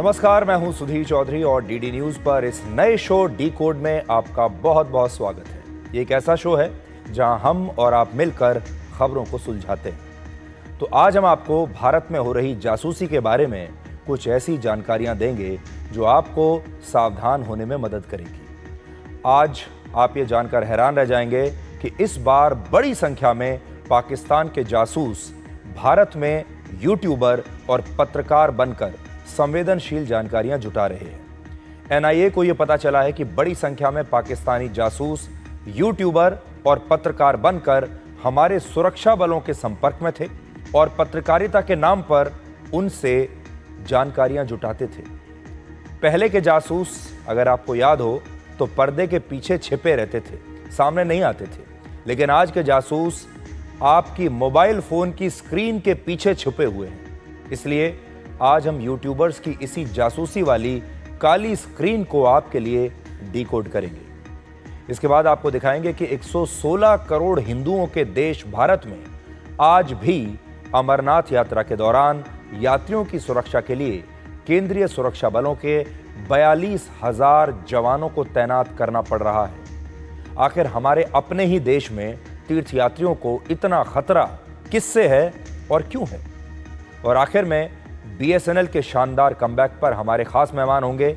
नमस्कार, मैं हूं सुधीर चौधरी और डीडी न्यूज पर इस नए शो डी कोड में आपका बहुत बहुत स्वागत है। ये एक ऐसा शो है जहां हम और आप मिलकर खबरों को सुलझाते हैं। तो आज हम आपको भारत में हो रही जासूसी के बारे में कुछ ऐसी जानकारियां देंगे जो आपको सावधान होने में मदद करेगी। आज आप ये जानकर हैरान रह जाएंगे कि इस बार बड़ी संख्या में पाकिस्तान के जासूस भारत में यूट्यूबर और पत्रकार बनकर संवेदनशील जानकारियां जुटा रहे हैं। एनआईए को यह पता चला है कि बड़ी संख्या में पाकिस्तानी जासूस यूट्यूबर और पत्रकार बनकर हमारे सुरक्षा बलों के संपर्क में थे और पत्रकारिता के नाम पर उनसे जानकारियां जुटाते थे। पहले के जासूस, अगर आपको याद हो, तो पर्दे के पीछे छिपे रहते थे, सामने नहीं आते थे। लेकिन आज के जासूस आपकी मोबाइल फोन की स्क्रीन के पीछे छुपे हुए हैं। इसलिए आज हम यूट्यूबर्स की इसी जासूसी वाली काली स्क्रीन को आपके लिए डिकोड करेंगे। इसके बाद आपको दिखाएंगे कि 116 करोड़ हिंदुओं के देश भारत में आज भी अमरनाथ यात्रा के दौरान यात्रियों की सुरक्षा के लिए केंद्रीय सुरक्षा बलों के 42,000 जवानों को तैनात करना पड़ रहा है। आखिर हमारे अपने ही देश में तीर्थयात्रियों को इतना खतरा किससे है और क्यों है? और आखिर में बीएसएनएल के शानदार कमबैक पर हमारे खास मेहमान होंगे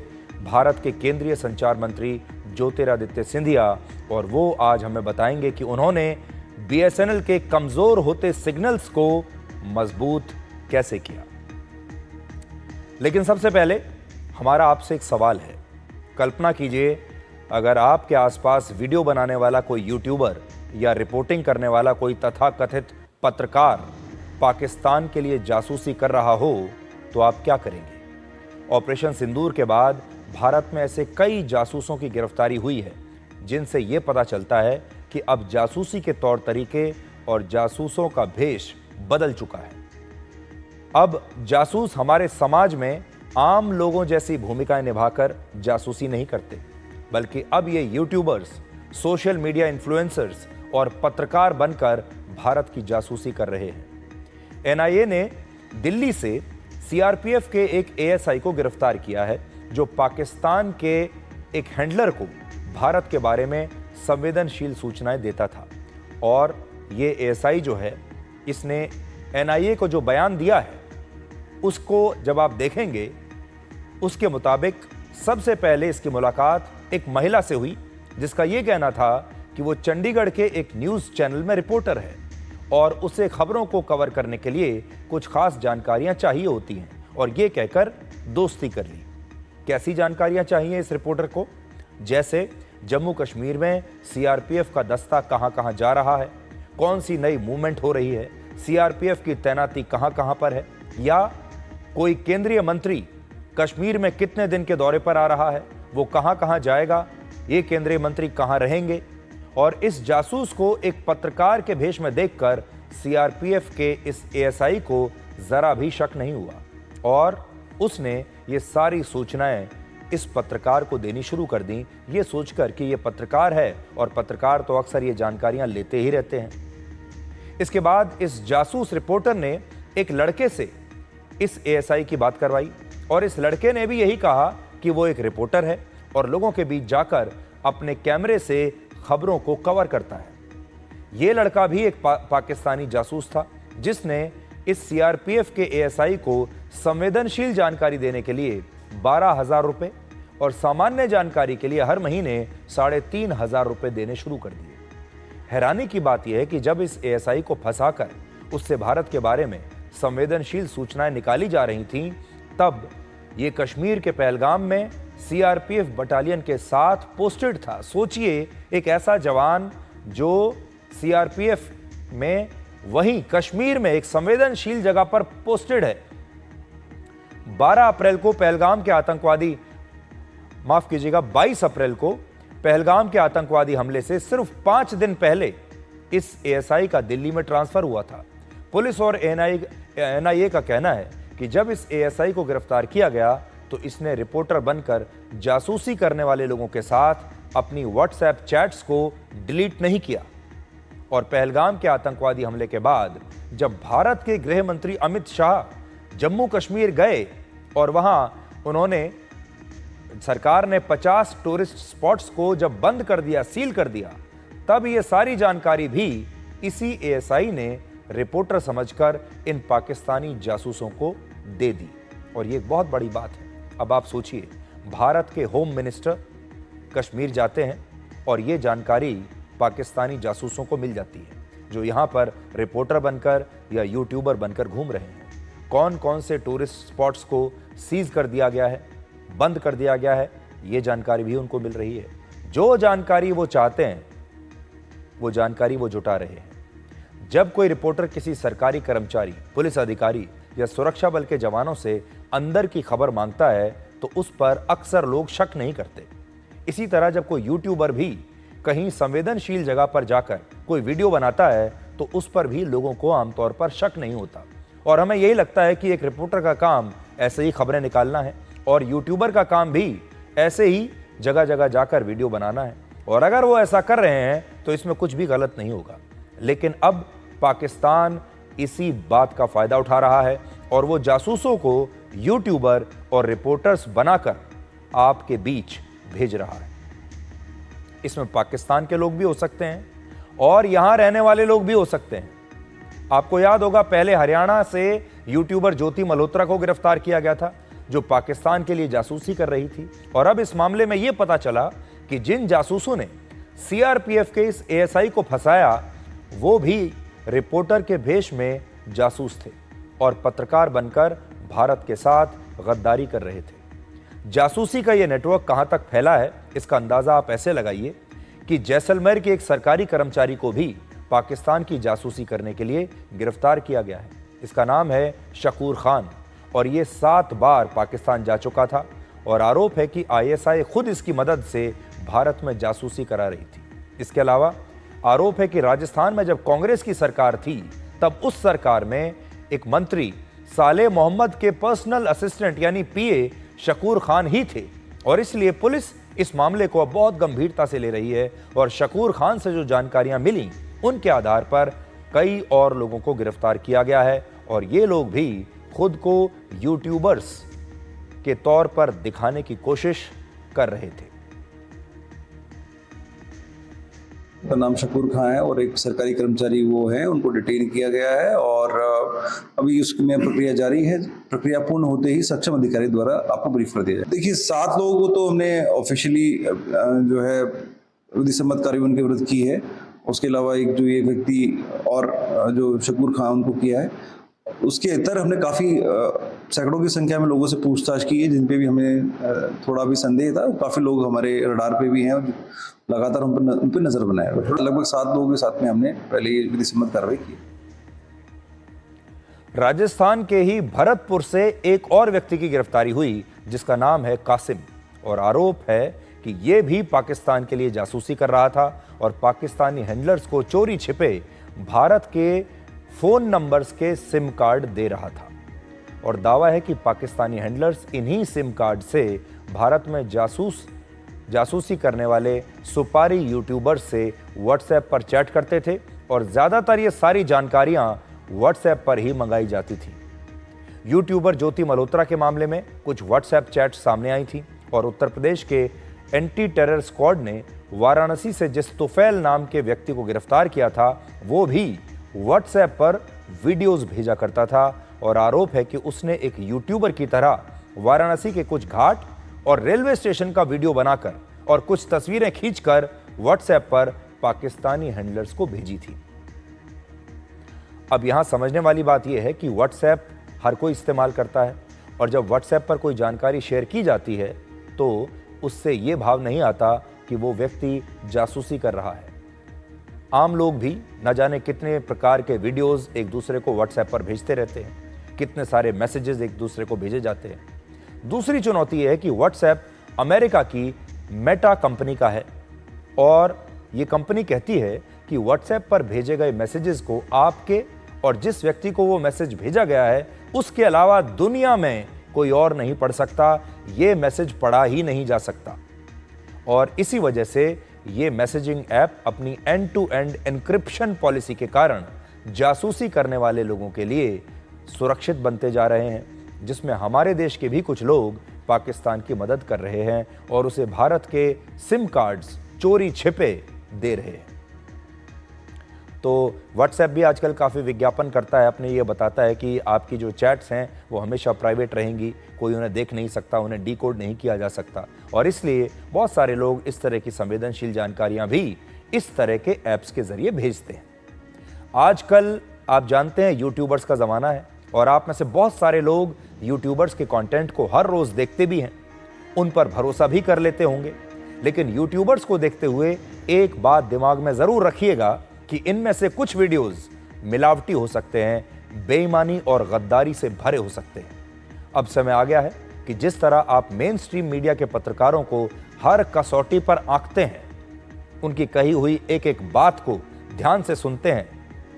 भारत के केंद्रीय संचार मंत्री ज्योतिरादित्य सिंधिया, और वो आज हमें बताएंगे कि उन्होंने बीएसएनएल के कमजोर होते सिग्नल्स को मजबूत कैसे किया। लेकिन सबसे पहले हमारा आपसे एक सवाल है। कल्पना कीजिए, अगर आपके आसपास वीडियो बनाने वाला कोई यूट्यूबर या रिपोर्टिंग करने वाला कोई तथाकथित पत्रकार पाकिस्तान के लिए जासूसी कर रहा हो, तो आप क्या करेंगे? ऑपरेशन सिंदूर के बाद भारत में ऐसे कई जासूसों की गिरफ्तारी हुई है जिनसे यह पता चलता है कि अब जासूसी के तौर तरीके और जासूसों का भेष बदल चुका है। अब जासूस हमारे समाज में आम लोगों जैसी भूमिकाएं निभाकर जासूसी नहीं करते, बल्कि अब ये यूट्यूबर्स, सोशल मीडिया इन्फ्लुएंसर्स और पत्रकार बनकर भारत की जासूसी कर रहे हैं। एनआईए ने दिल्ली से सीआरपीएफ के एक एएसआई को गिरफ्तार किया है जो पाकिस्तान के एक हैंडलर को भारत के बारे में संवेदनशील सूचनाएं देता था। और ये एएसआई जो है, इसने एनआईए को जो बयान दिया है उसको जब आप देखेंगे, उसके मुताबिक सबसे पहले इसकी मुलाकात एक महिला से हुई जिसका यह कहना था कि वो चंडीगढ़ के एक न्यूज़ चैनल में रिपोर्टर है और उसे खबरों को कवर करने के लिए कुछ खास जानकारियां चाहिए होती हैं, और ये कहकर दोस्ती कर ली। कैसी जानकारियां चाहिए इस रिपोर्टर को? जैसे जम्मू कश्मीर में सीआरपीएफ का दस्ता कहां-कहां जा रहा है, कौन सी नई मूवमेंट हो रही है, सीआरपीएफ की तैनाती कहां-कहां पर है, या कोई केंद्रीय मंत्री कश्मीर में कितने दिन के दौरे पर आ रहा है, वो कहां-कहां जाएगा, ये केंद्रीय मंत्री कहां रहेंगे। और इस जासूस को एक पत्रकार के भेष में देखकर सीआरपीएफ के इस एएसआई को जरा भी शक नहीं हुआ और उसने ये सारी सूचनाएं इस पत्रकार को देनी शुरू कर दी, ये सोचकर कि ये पत्रकार है और पत्रकार तो अक्सर ये जानकारियां लेते ही रहते हैं। इसके बाद इस जासूस रिपोर्टर ने एक लड़के से इस एएसआई की बात करवाई और इस लड़के ने भी यही कहा कि वो एक रिपोर्टर है और लोगों के बीच जाकर अपने कैमरे से खबरों को कवर करता है। यह लड़का भी एक पाकिस्तानी जासूस था जिसने इस सीआरपीएफ के एएसआई को संवेदनशील जानकारी देने के लिए 12,000 रुपए और सामान्य जानकारी के लिए हर महीने 3,500 रुपए देने शुरू कर दिए। हैरानी की बात यह है कि जब इस एएसआई को फंसाकर उससे भारत के बारे में संवेदनशील सूचनाएं निकाली जा रही थीं, तब ये कश्मीर के पहलगाम में सीआरपीएफ बटालियन के साथ पोस्टेड था। सोचिए, एक ऐसा जवान जो सीआरपीएफ में वहीं कश्मीर में एक संवेदनशील जगह पर पोस्टेड है। 12 अप्रैल को पहलगाम के आतंकवादी, माफ कीजिएगा, 22 अप्रैल को पहलगाम के आतंकवादी हमले से सिर्फ 5 दिन पहले इस एएसआई का दिल्ली में ट्रांसफर हुआ था। पुलिस और एनआईए का कहना है कि जब इस एएसआई को गिरफ्तार किया गया तो इसने रिपोर्टर बनकर जासूसी करने वाले लोगों के साथ अपनी व्हाट्सएप चैट्स को डिलीट नहीं किया। और पहलगाम के आतंकवादी हमले के बाद जब भारत के गृह मंत्री अमित शाह जम्मू कश्मीर गए और वहां उन्होंने सरकार ने 50 टूरिस्ट स्पॉट्स को जब बंद कर दिया, सील कर दिया, तब ये सारी जानकारी भी इसी एएसआई ने रिपोर्टर समझकर इन पाकिस्तानी जासूसों को दे दी। और ये एक बहुत बड़ी बात है। अब आप सोचिए, भारत के होम मिनिस्टर कश्मीर जाते हैं और ये जानकारी पाकिस्तानी जासूसों को मिल जाती है, जो यहाँ पर रिपोर्टर बनकर या यूट्यूबर बनकर घूम रहे हैं। कौन कौन से टूरिस्ट स्पॉट्स को सीज कर दिया गया है, बंद कर दिया गया है, ये जानकारी भी उनको मिल रही है। जो जानकारी वो चाहते हैं वो जानकारी वो जुटा रहे हैं। जब कोई रिपोर्टर किसी सरकारी कर्मचारी, पुलिस अधिकारी या सुरक्षा बल के जवानों से अंदर की खबर मांगता है तो उस पर अक्सर लोग शक नहीं करते। इसी तरह जब कोई यूट्यूबर भी कहीं संवेदनशील जगह पर जाकर कोई वीडियो बनाता है तो उस पर भी लोगों को आमतौर पर शक नहीं होता। और हमें यही लगता है कि एक रिपोर्टर का काम ऐसे ही खबरें निकालना है और यूट्यूबर का काम भी ऐसे ही जगह जगह जाकर वीडियो बनाना है। और अगर वो ऐसा कर रहे हैं तो इसमें कुछ भी गलत नहीं होगा। लेकिन अब पाकिस्तान इसी बात का फायदा उठा रहा है और वो जासूसों को यूट्यूबर और रिपोर्टर्स बनाकर आपके बीच भेज रहा है। इसमें पाकिस्तान के लोग भी हो सकते हैं और यहां रहने वाले लोग भी हो सकते हैं। आपको याद होगा, पहले हरियाणा से यूट्यूबर ज्योति मल्होत्रा को गिरफ्तार किया गया था, जो पाकिस्तान के लिए जासूसी कर रही थी। और अब इस मामले में यह पता चला कि जिन जासूसों ने सीआरपीएफ के इस एएसआई को फंसाया वो भी रिपोर्टर के भेष में जासूस थे और पत्रकार बनकर भारत के साथ गद्दारी कर रहे थे। जासूसी का यह नेटवर्क कहां तक फैला है, इसका अंदाजा आप ऐसे लगाइए कि जैसलमेर के एक सरकारी कर्मचारी को भी पाकिस्तान की जासूसी करने के लिए गिरफ्तार किया गया है। इसका नाम है शकूर खान और ये 7 बार पाकिस्तान जा चुका था और आरोप है कि आईएसआई खुद इसकी मदद से भारत में जासूसी करा रही थी। इसके अलावा आरोप है कि राजस्थान में जब कांग्रेस की सरकार थी तब उस सरकार में एक मंत्री साले मोहम्मद के पर्सनल असिस्टेंट यानी पीए शकूर खान ही थे और इसलिए पुलिस इस मामले को अब बहुत गंभीरता से ले रही है और शकूर खान से जो जानकारियां मिली उनके आधार पर कई और लोगों को गिरफ्तार किया गया है और ये लोग भी खुद को यूट्यूबर्स के तौर पर दिखाने की कोशिश कर रहे थे। का नाम शकूर खान है और एक सरकारी कर्मचारी वो है, उनको डिटेन किया गया है और अभी उसमें प्रक्रिया जारी है। प्रक्रिया पूर्ण होते ही सक्षम अधिकारी द्वारा आपको ब्रीफ कर दिया जाए। देखिए 7 लोगों को तो हमने ऑफिशियली जो है विधि सम्मत कार्रवाई उनके विरुद्ध की है। उसके अलावा एक जो ये व्यक्ति और जो शकूर खान उनको किया है, उसके इतर हमने काफ़ी सैकड़ों की संख्या में लोगों से पूछताछ की है जिन पे भी हमें थोड़ा भी संदेह था। काफ़ी लोग हमारे रडार पे भी हैं और लगातार उन पर नजर बनाया। लगभग 7 लोगों के साथ में हमने पहले ये विधि सम्मत कार्रवाई की। राजस्थान के ही भरतपुर से एक और व्यक्ति की गिरफ्तारी हुई जिसका नाम है कासिम और आरोप है कि यह भी पाकिस्तान के लिए जासूसी कर रहा था और पाकिस्तानी हैंडलर्स को चोरी छिपे भारत के फोन नंबर्स के सिम कार्ड दे रहा था और दावा है कि पाकिस्तानी हैंडलर्स इन्हीं सिम कार्ड से भारत में जासूसी करने वाले सुपारी यूट्यूबर्स से व्हाट्सएप पर चैट करते थे और ज़्यादातर ये सारी जानकारियां व्हाट्सएप पर ही मंगाई जाती थी। यूट्यूबर ज्योति मल्होत्रा के मामले में कुछ व्हाट्सएप चैट सामने आई थी और उत्तर प्रदेश के एंटी टेरर स्क्वाड ने वाराणसी से जिस तुफैल नाम के व्यक्ति को गिरफ्तार किया था वो भी व्हाट्सएप पर वीडियोस भेजा करता था और आरोप है कि उसने एक यूट्यूबर की तरह वाराणसी के कुछ घाट और रेलवे स्टेशन का वीडियो बनाकर और कुछ तस्वीरें खींचकर व्हाट्सएप पर पाकिस्तानी हैंडलर्स को भेजी थी। अब यहां समझने वाली बात यह है कि व्हाट्सएप हर कोई इस्तेमाल करता है और जब व्हाट्सएप पर कोई जानकारी शेयर की जाती है तो उससे यह भाव नहीं आता कि वो व्यक्ति जासूसी कर रहा है। आम लोग भी न जाने कितने प्रकार के वीडियोस एक दूसरे को व्हाट्सएप पर भेजते रहते हैं, कितने सारे मैसेजेस एक दूसरे को भेजे जाते हैं। दूसरी चुनौती है कि व्हाट्सएप अमेरिका की मेटा कंपनी का है और ये कंपनी कहती है कि व्हाट्सएप पर भेजे गए मैसेजेस को आपके और जिस व्यक्ति को वो मैसेज भेजा गया है उसके अलावा दुनिया में कोई और नहीं पढ़ सकता, ये मैसेज पढ़ा ही नहीं जा सकता। और इसी वजह से ये मैसेजिंग ऐप अपनी end to end encryption policy के कारण जासूसी करने वाले लोगों के लिए सुरक्षित बनते जा रहे हैं, जिसमें हमारे देश के भी कुछ लोग पाकिस्तान की मदद कर रहे हैं और उसे भारत के सिम कार्ड्स चोरी छिपे दे रहे हैं। तो व्हाट्सएप भी आजकल काफ़ी विज्ञापन करता है, अपने ये बताता है कि आपकी जो चैट्स हैं वो हमेशा प्राइवेट रहेंगी, कोई उन्हें देख नहीं सकता, उन्हें डीकोड नहीं किया जा सकता। और इसलिए बहुत सारे लोग इस तरह की संवेदनशील जानकारियां भी इस तरह के ऐप्स के जरिए भेजते हैं। आजकल आप जानते हैं यूट्यूबर्स का ज़माना है और आप में से बहुत सारे लोग यूट्यूबर्स के कंटेंट को हर रोज़ देखते भी हैं, उन पर भरोसा भी कर लेते होंगे। लेकिन यूट्यूबर्स को देखते हुए एक बात दिमाग में ज़रूर रखिएगा कि इनमें से कुछ वीडियोस मिलावटी हो सकते हैं, बेईमानी और गद्दारी से भरे हो सकते हैं। अब समय आ गया है कि जिस तरह आप मेन स्ट्रीम मीडिया के पत्रकारों को हर कसौटी पर आंकते हैं, उनकी कही हुई एक एक बात को ध्यान से सुनते हैं,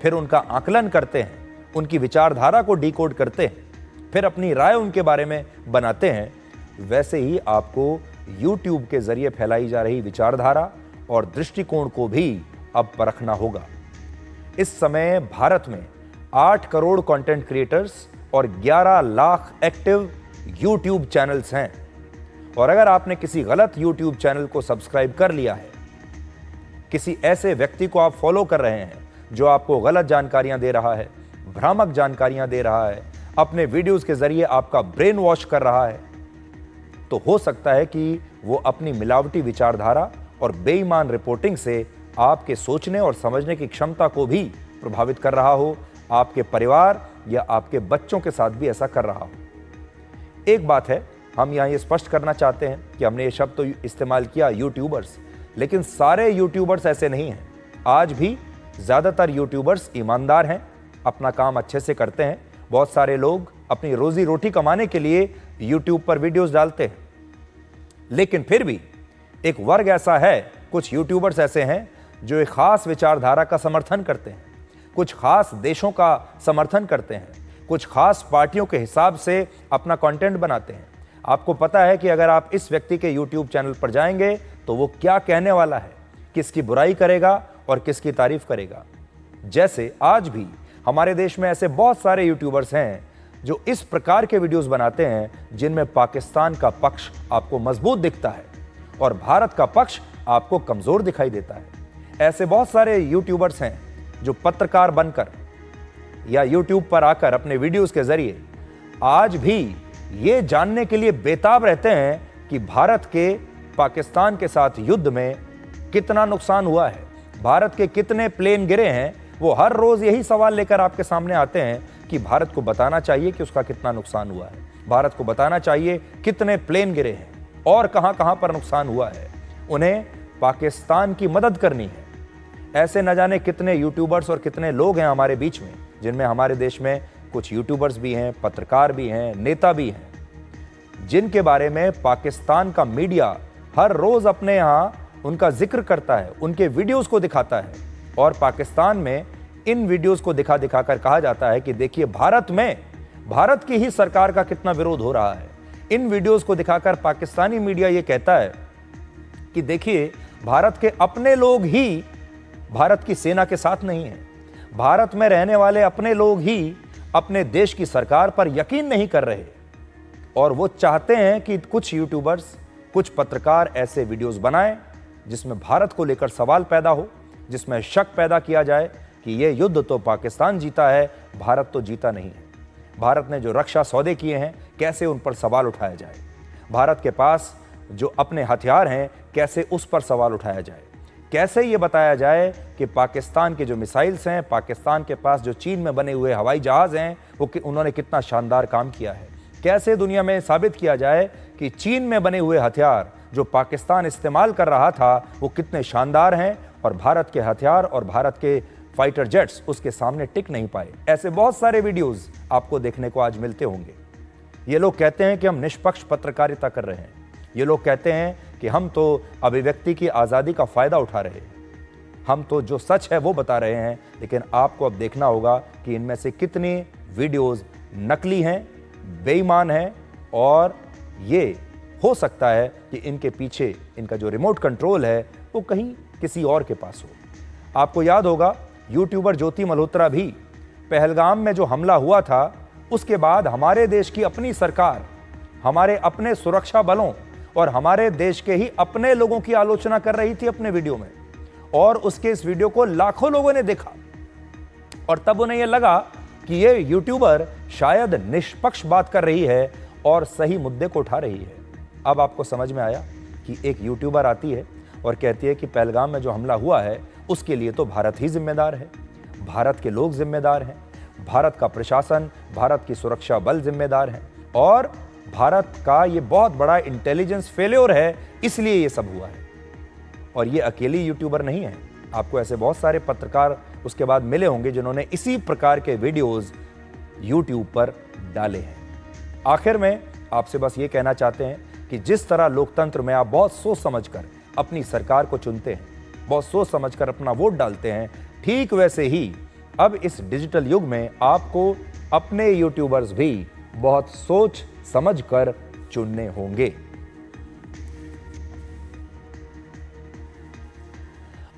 फिर उनका आकलन करते हैं, उनकी विचारधारा को डिकोड करते हैं, फिर अपनी राय उनके बारे में बनाते हैं, वैसे ही आपको YouTube के जरिए फैलाई जा रही विचारधारा और दृष्टिकोण को भी अब परखना होगा। इस समय भारत में 8 करोड़ कंटेंट क्रिएटर्स और 11 लाख एक्टिव YouTube चैनल्स हैं। और अगर आपने किसी गलत YouTube चैनल को सब्सक्राइब कर लिया है, किसी ऐसे व्यक्ति को आप फॉलो कर रहे हैं जो आपको गलत जानकारियां दे रहा है, भ्रामक जानकारियां दे रहा है, अपने वीडियोस के जरिए आपका ब्रेन वॉश कर रहा है, तो हो सकता है कि वो अपनी मिलावटी विचारधारा और बेईमान रिपोर्टिंग से आपके सोचने और समझने की क्षमता को भी प्रभावित कर रहा हो, आपके परिवार या आपके बच्चों के साथ भी ऐसा कर रहा हो। एक बात है, हम यहाँ ये स्पष्ट करना चाहते हैं कि हमने ये शब्द तो इस्तेमाल किया यूट्यूबर्स, लेकिन सारे यूट्यूबर्स ऐसे नहीं हैं। आज भी ज़्यादातर यूट्यूबर्स ईमानदार हैं, अपना काम अच्छे से करते हैं। बहुत सारे लोग अपनी रोजी रोटी कमाने के लिए यूट्यूब पर वीडियोस डालते हैं, लेकिन फिर भी एक वर्ग ऐसा है, कुछ यूट्यूबर्स ऐसे हैं जो एक खास विचारधारा का समर्थन करते हैं, कुछ खास देशों का समर्थन करते हैं, कुछ खास पार्टियों के हिसाब से अपना कंटेंट बनाते हैं। आपको पता है कि अगर आप इस व्यक्ति के यूट्यूब चैनल पर जाएंगे तो वो क्या कहने वाला है, किसकी बुराई करेगा और किसकी तारीफ करेगा। जैसे आज भी हमारे देश में ऐसे बहुत सारे यूट्यूबर्स हैं जो इस प्रकार के वीडियोस बनाते हैं जिनमें पाकिस्तान का पक्ष आपको मजबूत दिखता है और भारत का पक्ष आपको कमजोर दिखाई देता है। ऐसे बहुत सारे यूट्यूबर्स हैं जो पत्रकार बनकर या यूट्यूब पर आकर अपने वीडियोस के जरिए आज भी ये जानने के लिए बेताब रहते हैं कि भारत के पाकिस्तान के साथ युद्ध में कितना नुकसान हुआ है, भारत के कितने प्लेन गिरे हैं। वो हर रोज यही सवाल लेकर आपके सामने आते हैं कि भारत को बताना चाहिए कि उसका कितना नुकसान हुआ है, भारत को बताना चाहिए कितने प्लेन गिरे हैं और कहां-कहां पर नुकसान हुआ है। उन्हें पाकिस्तान की मदद करनी है। ऐसे न जाने कितने यूट्यूबर्स और कितने लोग हैं हमारे बीच में, जिनमें हमारे देश में कुछ यूट्यूबर्स भी हैं, पत्रकार भी हैं, नेता भी हैं, जिनके बारे में पाकिस्तान का मीडिया हर रोज अपने यहाँ उनका जिक्र करता है, उनके वीडियोस को दिखाता है और पाकिस्तान में इन वीडियोस को दिखा दिखाकर कहा जाता है कि देखिए भारत में भारत की ही सरकार का कितना विरोध हो रहा है। इन वीडियोस को दिखाकर पाकिस्तानी मीडिया ये कहता है कि देखिए भारत के अपने लोग ही भारत की सेना के साथ नहीं हैं, भारत में रहने वाले अपने लोग ही अपने देश की सरकार पर यकीन नहीं कर रहे और वो चाहते हैं कि कुछ यूट्यूबर्स, कुछ पत्रकार ऐसे वीडियोस बनाएं जिसमें भारत को लेकर सवाल पैदा हो, जिसमें शक पैदा किया जाए कि ये युद्ध तो पाकिस्तान जीता है, भारत तो जीता नहीं है। भारत ने जो रक्षा सौदे किए हैं कैसे उन पर सवाल उठाया जाए, भारत के पास जो अपने हथियार हैं कैसे उस पर सवाल उठाया जाए, कैसे ये बताया जाए कि पाकिस्तान के जो मिसाइल्स हैं, पाकिस्तान के पास जो चीन में बने हुए हवाई जहाज़ हैं, वो उन्होंने कितना शानदार काम किया है। कैसे दुनिया में साबित किया जाए कि चीन में बने हुए हथियार जो पाकिस्तान इस्तेमाल कर रहा था वो कितने शानदार हैं और भारत के हथियार और भारत के फाइटर जेट्स उसके सामने टिक नहीं पाए। ऐसे बहुत सारे वीडियोस आपको देखने को आज मिलते होंगे। ये लोग कहते हैं कि हम निष्पक्ष पत्रकारिता कर रहे हैं, ये लोग कहते हैं कि हम तो अभिव्यक्ति की आज़ादी का फ़ायदा उठा रहे हैं, हम तो जो सच है वो बता रहे हैं। लेकिन आपको अब देखना होगा कि इनमें से कितनी वीडियोस नकली हैं, बेईमान हैं और ये हो सकता है कि इनके पीछे इनका जो रिमोट कंट्रोल है वो कहीं किसी और के पास हो। आपको याद होगा यूट्यूबर ज्योति मल्होत्रा भी पहलगाम में जो हमला हुआ था उसके बाद हमारे देश की अपनी सरकार हमारे अपने सुरक्षा बलों और हमारे देश के ही अपने लोगों की आलोचना कर रही थी अपने वीडियो में, और उसके इस वीडियो को लाखों लोगों ने देखा और तब उन्हें यह लगा कि यह यूट्यूबर शायद निष्पक्ष बात कर रही है और सही मुद्दे को उठा रही है। अब आपको समझ में आया कि एक यूट्यूबर आती है और कहती है कि पहलगाम में जो हमला हुआ है उसके लिए तो भारत ही जिम्मेदार है, भारत के लोग जिम्मेदार हैं, भारत का प्रशासन, भारत की सुरक्षा बल जिम्मेदार हैं और भारत का ये बहुत बड़ा इंटेलिजेंस फेल्योर है, इसलिए ये सब हुआ है। और ये अकेली यूट्यूबर नहीं है, आपको ऐसे बहुत सारे पत्रकार उसके बाद मिले होंगे जिन्होंने इसी प्रकार के वीडियोस यूट्यूब पर डाले हैं। आखिर में आपसे बस ये कहना चाहते हैं कि जिस तरह लोकतंत्र में आप बहुत सोच समझकर अपनी सरकार को चुनते हैं, बहुत सोच समझकर अपना वोट डालते हैं, ठीक वैसे ही अब इस डिजिटल युग में आपको अपने यूट्यूबर्स भी बहुत सोच समझकर चुनने होंगे।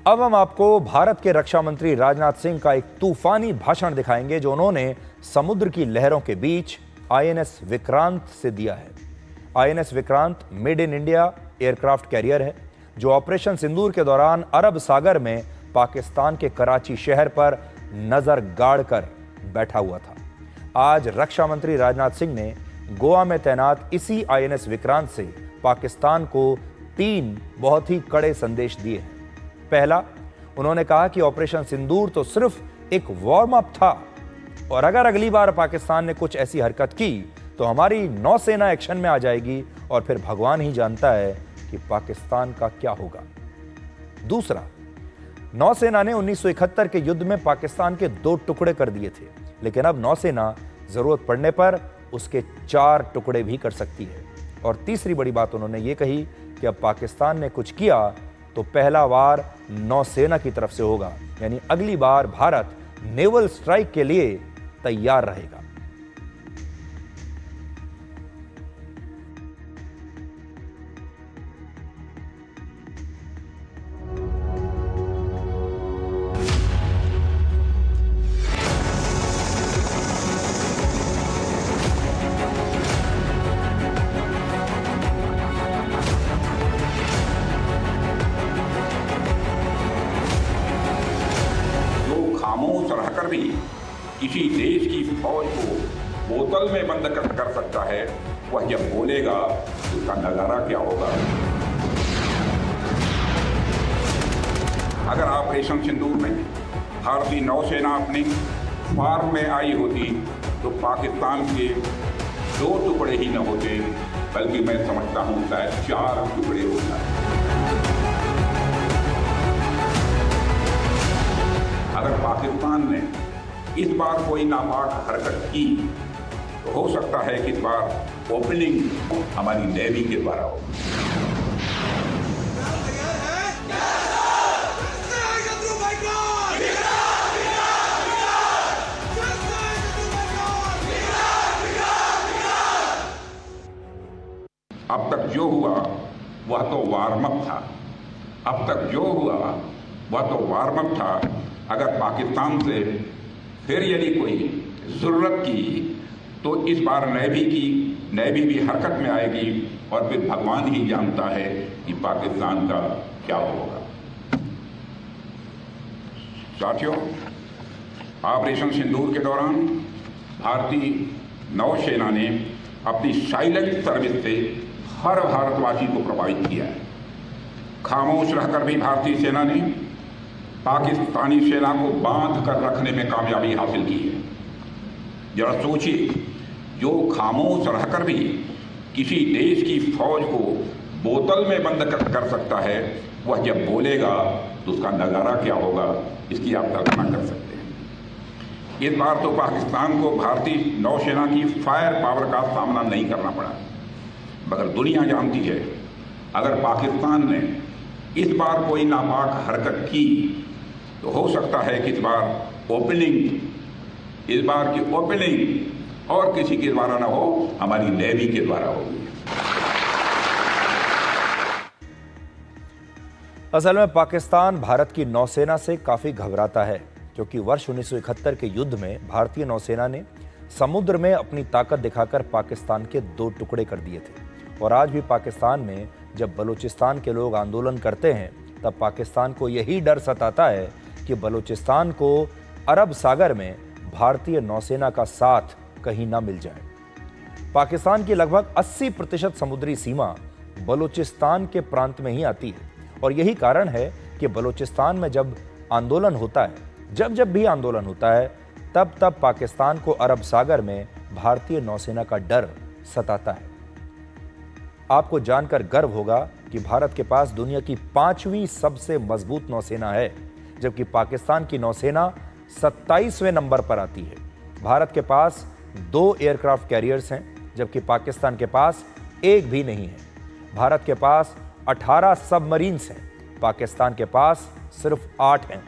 अब हम आपको भारत के रक्षा मंत्री राजनाथ सिंह का एक तूफानी भाषण दिखाएंगे जो उन्होंने समुद्र की लहरों के बीच आईएनएस विक्रांत से दिया है। INS Vikrant made in India aircraft carrier है जो ऑपरेशन सिंदूर के दौरान अरब सागर में पाकिस्तान के कराची शहर पर नजर गाड़ कर बैठा हुआ था। आज रक्षा मंत्री राजनाथ सिंह ने गोवा में तैनात इसी आईएनएस विक्रांत से पाकिस्तान को 3 बहुत ही कड़े संदेश दिए हैं। पहला, उन्होंने कहा कि ऑपरेशन सिंदूर तो सिर्फ एक वार्म अप था और अगर अगली बार पाकिस्तान ने कुछ ऐसी हरकत की तो हमारी नौसेना एक्शन में आ जाएगी और फिर भगवान ही जानता है कि पाकिस्तान का क्या होगा। दूसरा, नौसेना ने 1971 के युद्ध में पाकिस्तान के 2 टुकड़े कर दिए थे, लेकिन अब नौसेना जरूरत पड़ने पर उसके 4 टुकड़े भी कर सकती है। और तीसरी बड़ी बात उन्होंने ये कही कि अब पाकिस्तान ने कुछ किया तो पहला वार नौसेना की तरफ से होगा, यानी अगली बार भारत नेवल स्ट्राइक के लिए तैयार रहेगा। खामोश रहकर भी किसी देश की फौज को बोतल में बंद कर सकता है, वह जब बोलेगा तो उसका नजारा क्या होगा। अगर ऑपरेशन सिंदूर में भारतीय नौसेना अपनी फार्म में आई होती तो पाकिस्तान के 2 टुकड़े ही न होते, बल्कि मैं समझता हूं शायद 4 टुकड़े होता है। अगर पाकिस्तान ने इस बार कोई नापाक हरकत की तो हो सकता है कि इस बार ओपनिंग हमारी नेवी के द्वारा हो। अब तक जो हुआ वह तो वार्म अप था। अब तक जो हुआ वह तो वार्म अप था। अगर पाकिस्तान से फिर यदि कोई जरूरत की तो इस बार नेवी भी हरकत में आएगी और फिर भगवान ही जानता है कि पाकिस्तान का क्या होगा। साथियों, ऑपरेशन सिंदूर के दौरान भारतीय नौसेना ने अपनी साइलेंट सर्विस से हर भारतवासी को प्रभावित किया है। खामोश रहकर भी भारतीय सेना ने पाकिस्तानी सेना को बांध कर रखने में कामयाबी हासिल की है। जरा सोचिए, जो खामोश रहकर भी किसी देश की फौज को बोतल में बंद कर सकता है, वह जब बोलेगा तो उसका नज़ारा क्या होगा, इसकी आप कल्पना कर सकते हैं। इस बार तो पाकिस्तान को भारतीय नौसेना की फायर पावर का सामना नहीं करना पड़ा, मगर दुनिया जानती है अगर पाकिस्तान ने इस बार कोई नापाक हरकत की तो हो सकता है कि इस बार की ओपनिंग और किसी के द्वारा ना हो, हमारी नेवी के द्वारा होगी। असल में पाकिस्तान भारत की नौसेना से काफी घबराता है, क्योंकि वर्ष 1971 के युद्ध में भारतीय नौसेना ने समुद्र में अपनी ताकत दिखाकर पाकिस्तान के 2 टुकड़े कर दिए थे। और आज भी पाकिस्तान में जब बलूचिस्तान के लोग आंदोलन करते हैं तब पाकिस्तान को यही डर सताता है कि बलूचिस्तान को अरब सागर में भारतीय नौसेना का साथ कहीं ना मिल जाए। पाकिस्तान की लगभग 80% समुद्री सीमा बलूचिस्तान के प्रांत में ही आती है और यही कारण है कि बलूचिस्तान में जब आंदोलन होता है, जब भी आंदोलन होता है, तब पाकिस्तान को अरब सागर में भारतीय नौसेना का डर सताता है। आपको जानकर गर्व होगा कि भारत के पास दुनिया की 5वीं सबसे मजबूत नौसेना है, जबकि पाकिस्तान की नौसेना 27वें नंबर पर आती है। भारत के पास 2 एयरक्राफ्ट कैरियर्स हैं, जबकि पाकिस्तान के पास एक भी नहीं है। भारत के पास 18 सबमरीन्स हैं, पाकिस्तान के पास सिर्फ 8 हैं।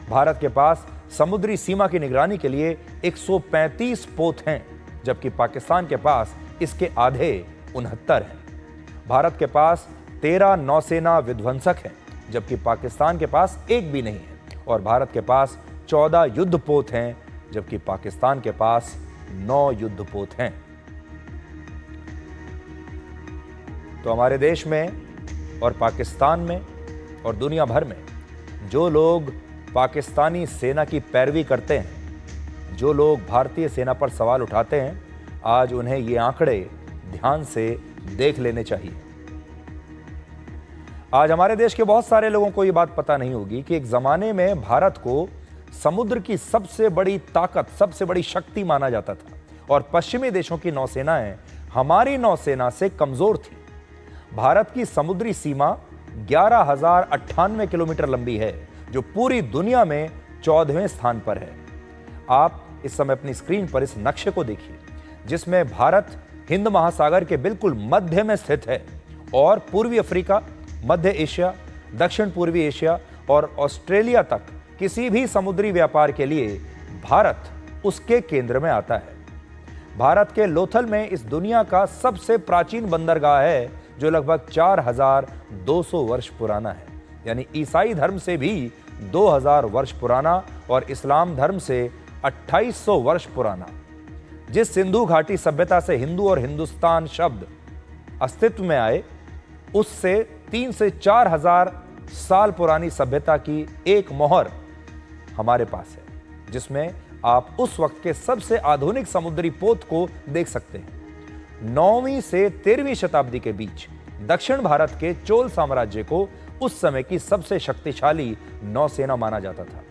भारत के पास समुद्री सीमा की निगरानी के लिए 135 पोत हैं, जबकि पाकिस्तान के पास इसके आधे 69 हैं। भारत के पास 13 नौसेना विध्वंसक हैं, जबकि पाकिस्तान के पास एक भी नहीं है। और भारत के पास 14 युद्धपोत हैं, जबकि पाकिस्तान के पास 9 युद्धपोत हैं। तो हमारे देश में और पाकिस्तान में और दुनिया भर में जो लोग पाकिस्तानी सेना की पैरवी करते हैं, जो लोग भारतीय सेना पर सवाल उठाते हैं, आज उन्हें ये आंकड़े ध्यान से देख लेने चाहिए। आज हमारे देश के बहुत सारे लोगों को ये बात पता नहीं होगी कि एक जमाने में भारत को समुद्र की सबसे बड़ी ताकत, सबसे बड़ी शक्ति माना जाता था और पश्चिमी देशों की नौसेनाएं हमारी नौसेना से कमजोर थी। भारत की समुद्री सीमा 11,098 किलोमीटर लंबी है, जो पूरी दुनिया में 14वें स्थान पर है। आप इस समय अपनी स्क्रीन पर इस नक्शे को देखिए, जिसमें भारत हिंद महासागर के बिल्कुल मध्य में स्थित है और पूर्वी अफ्रीका, मध्य एशिया, दक्षिण पूर्वी एशिया और ऑस्ट्रेलिया तक किसी भी समुद्री व्यापार के लिए भारत उसके केंद्र में आता है। भारत के लोथल में इस दुनिया का सबसे प्राचीन बंदरगाह है, जो लगभग 4,200 वर्ष पुराना है, यानी ईसाई धर्म से भी 2,000 वर्ष पुराना और इस्लाम धर्म से 2,800 वर्ष पुराना। जिस सिंधु घाटी सभ्यता से हिंदू और हिंदुस्तान शब्द अस्तित्व में आए, उससे 3 से 4,000 साल पुरानी सभ्यता की एक मोहर हमारे पास है, जिसमें आप उस वक्त के सबसे आधुनिक समुद्री पोत को देख सकते हैं। 9वीं से 13वीं शताब्दी के बीच दक्षिण भारत के चोल साम्राज्य को उस समय की सबसे शक्तिशाली नौसेना माना जाता था।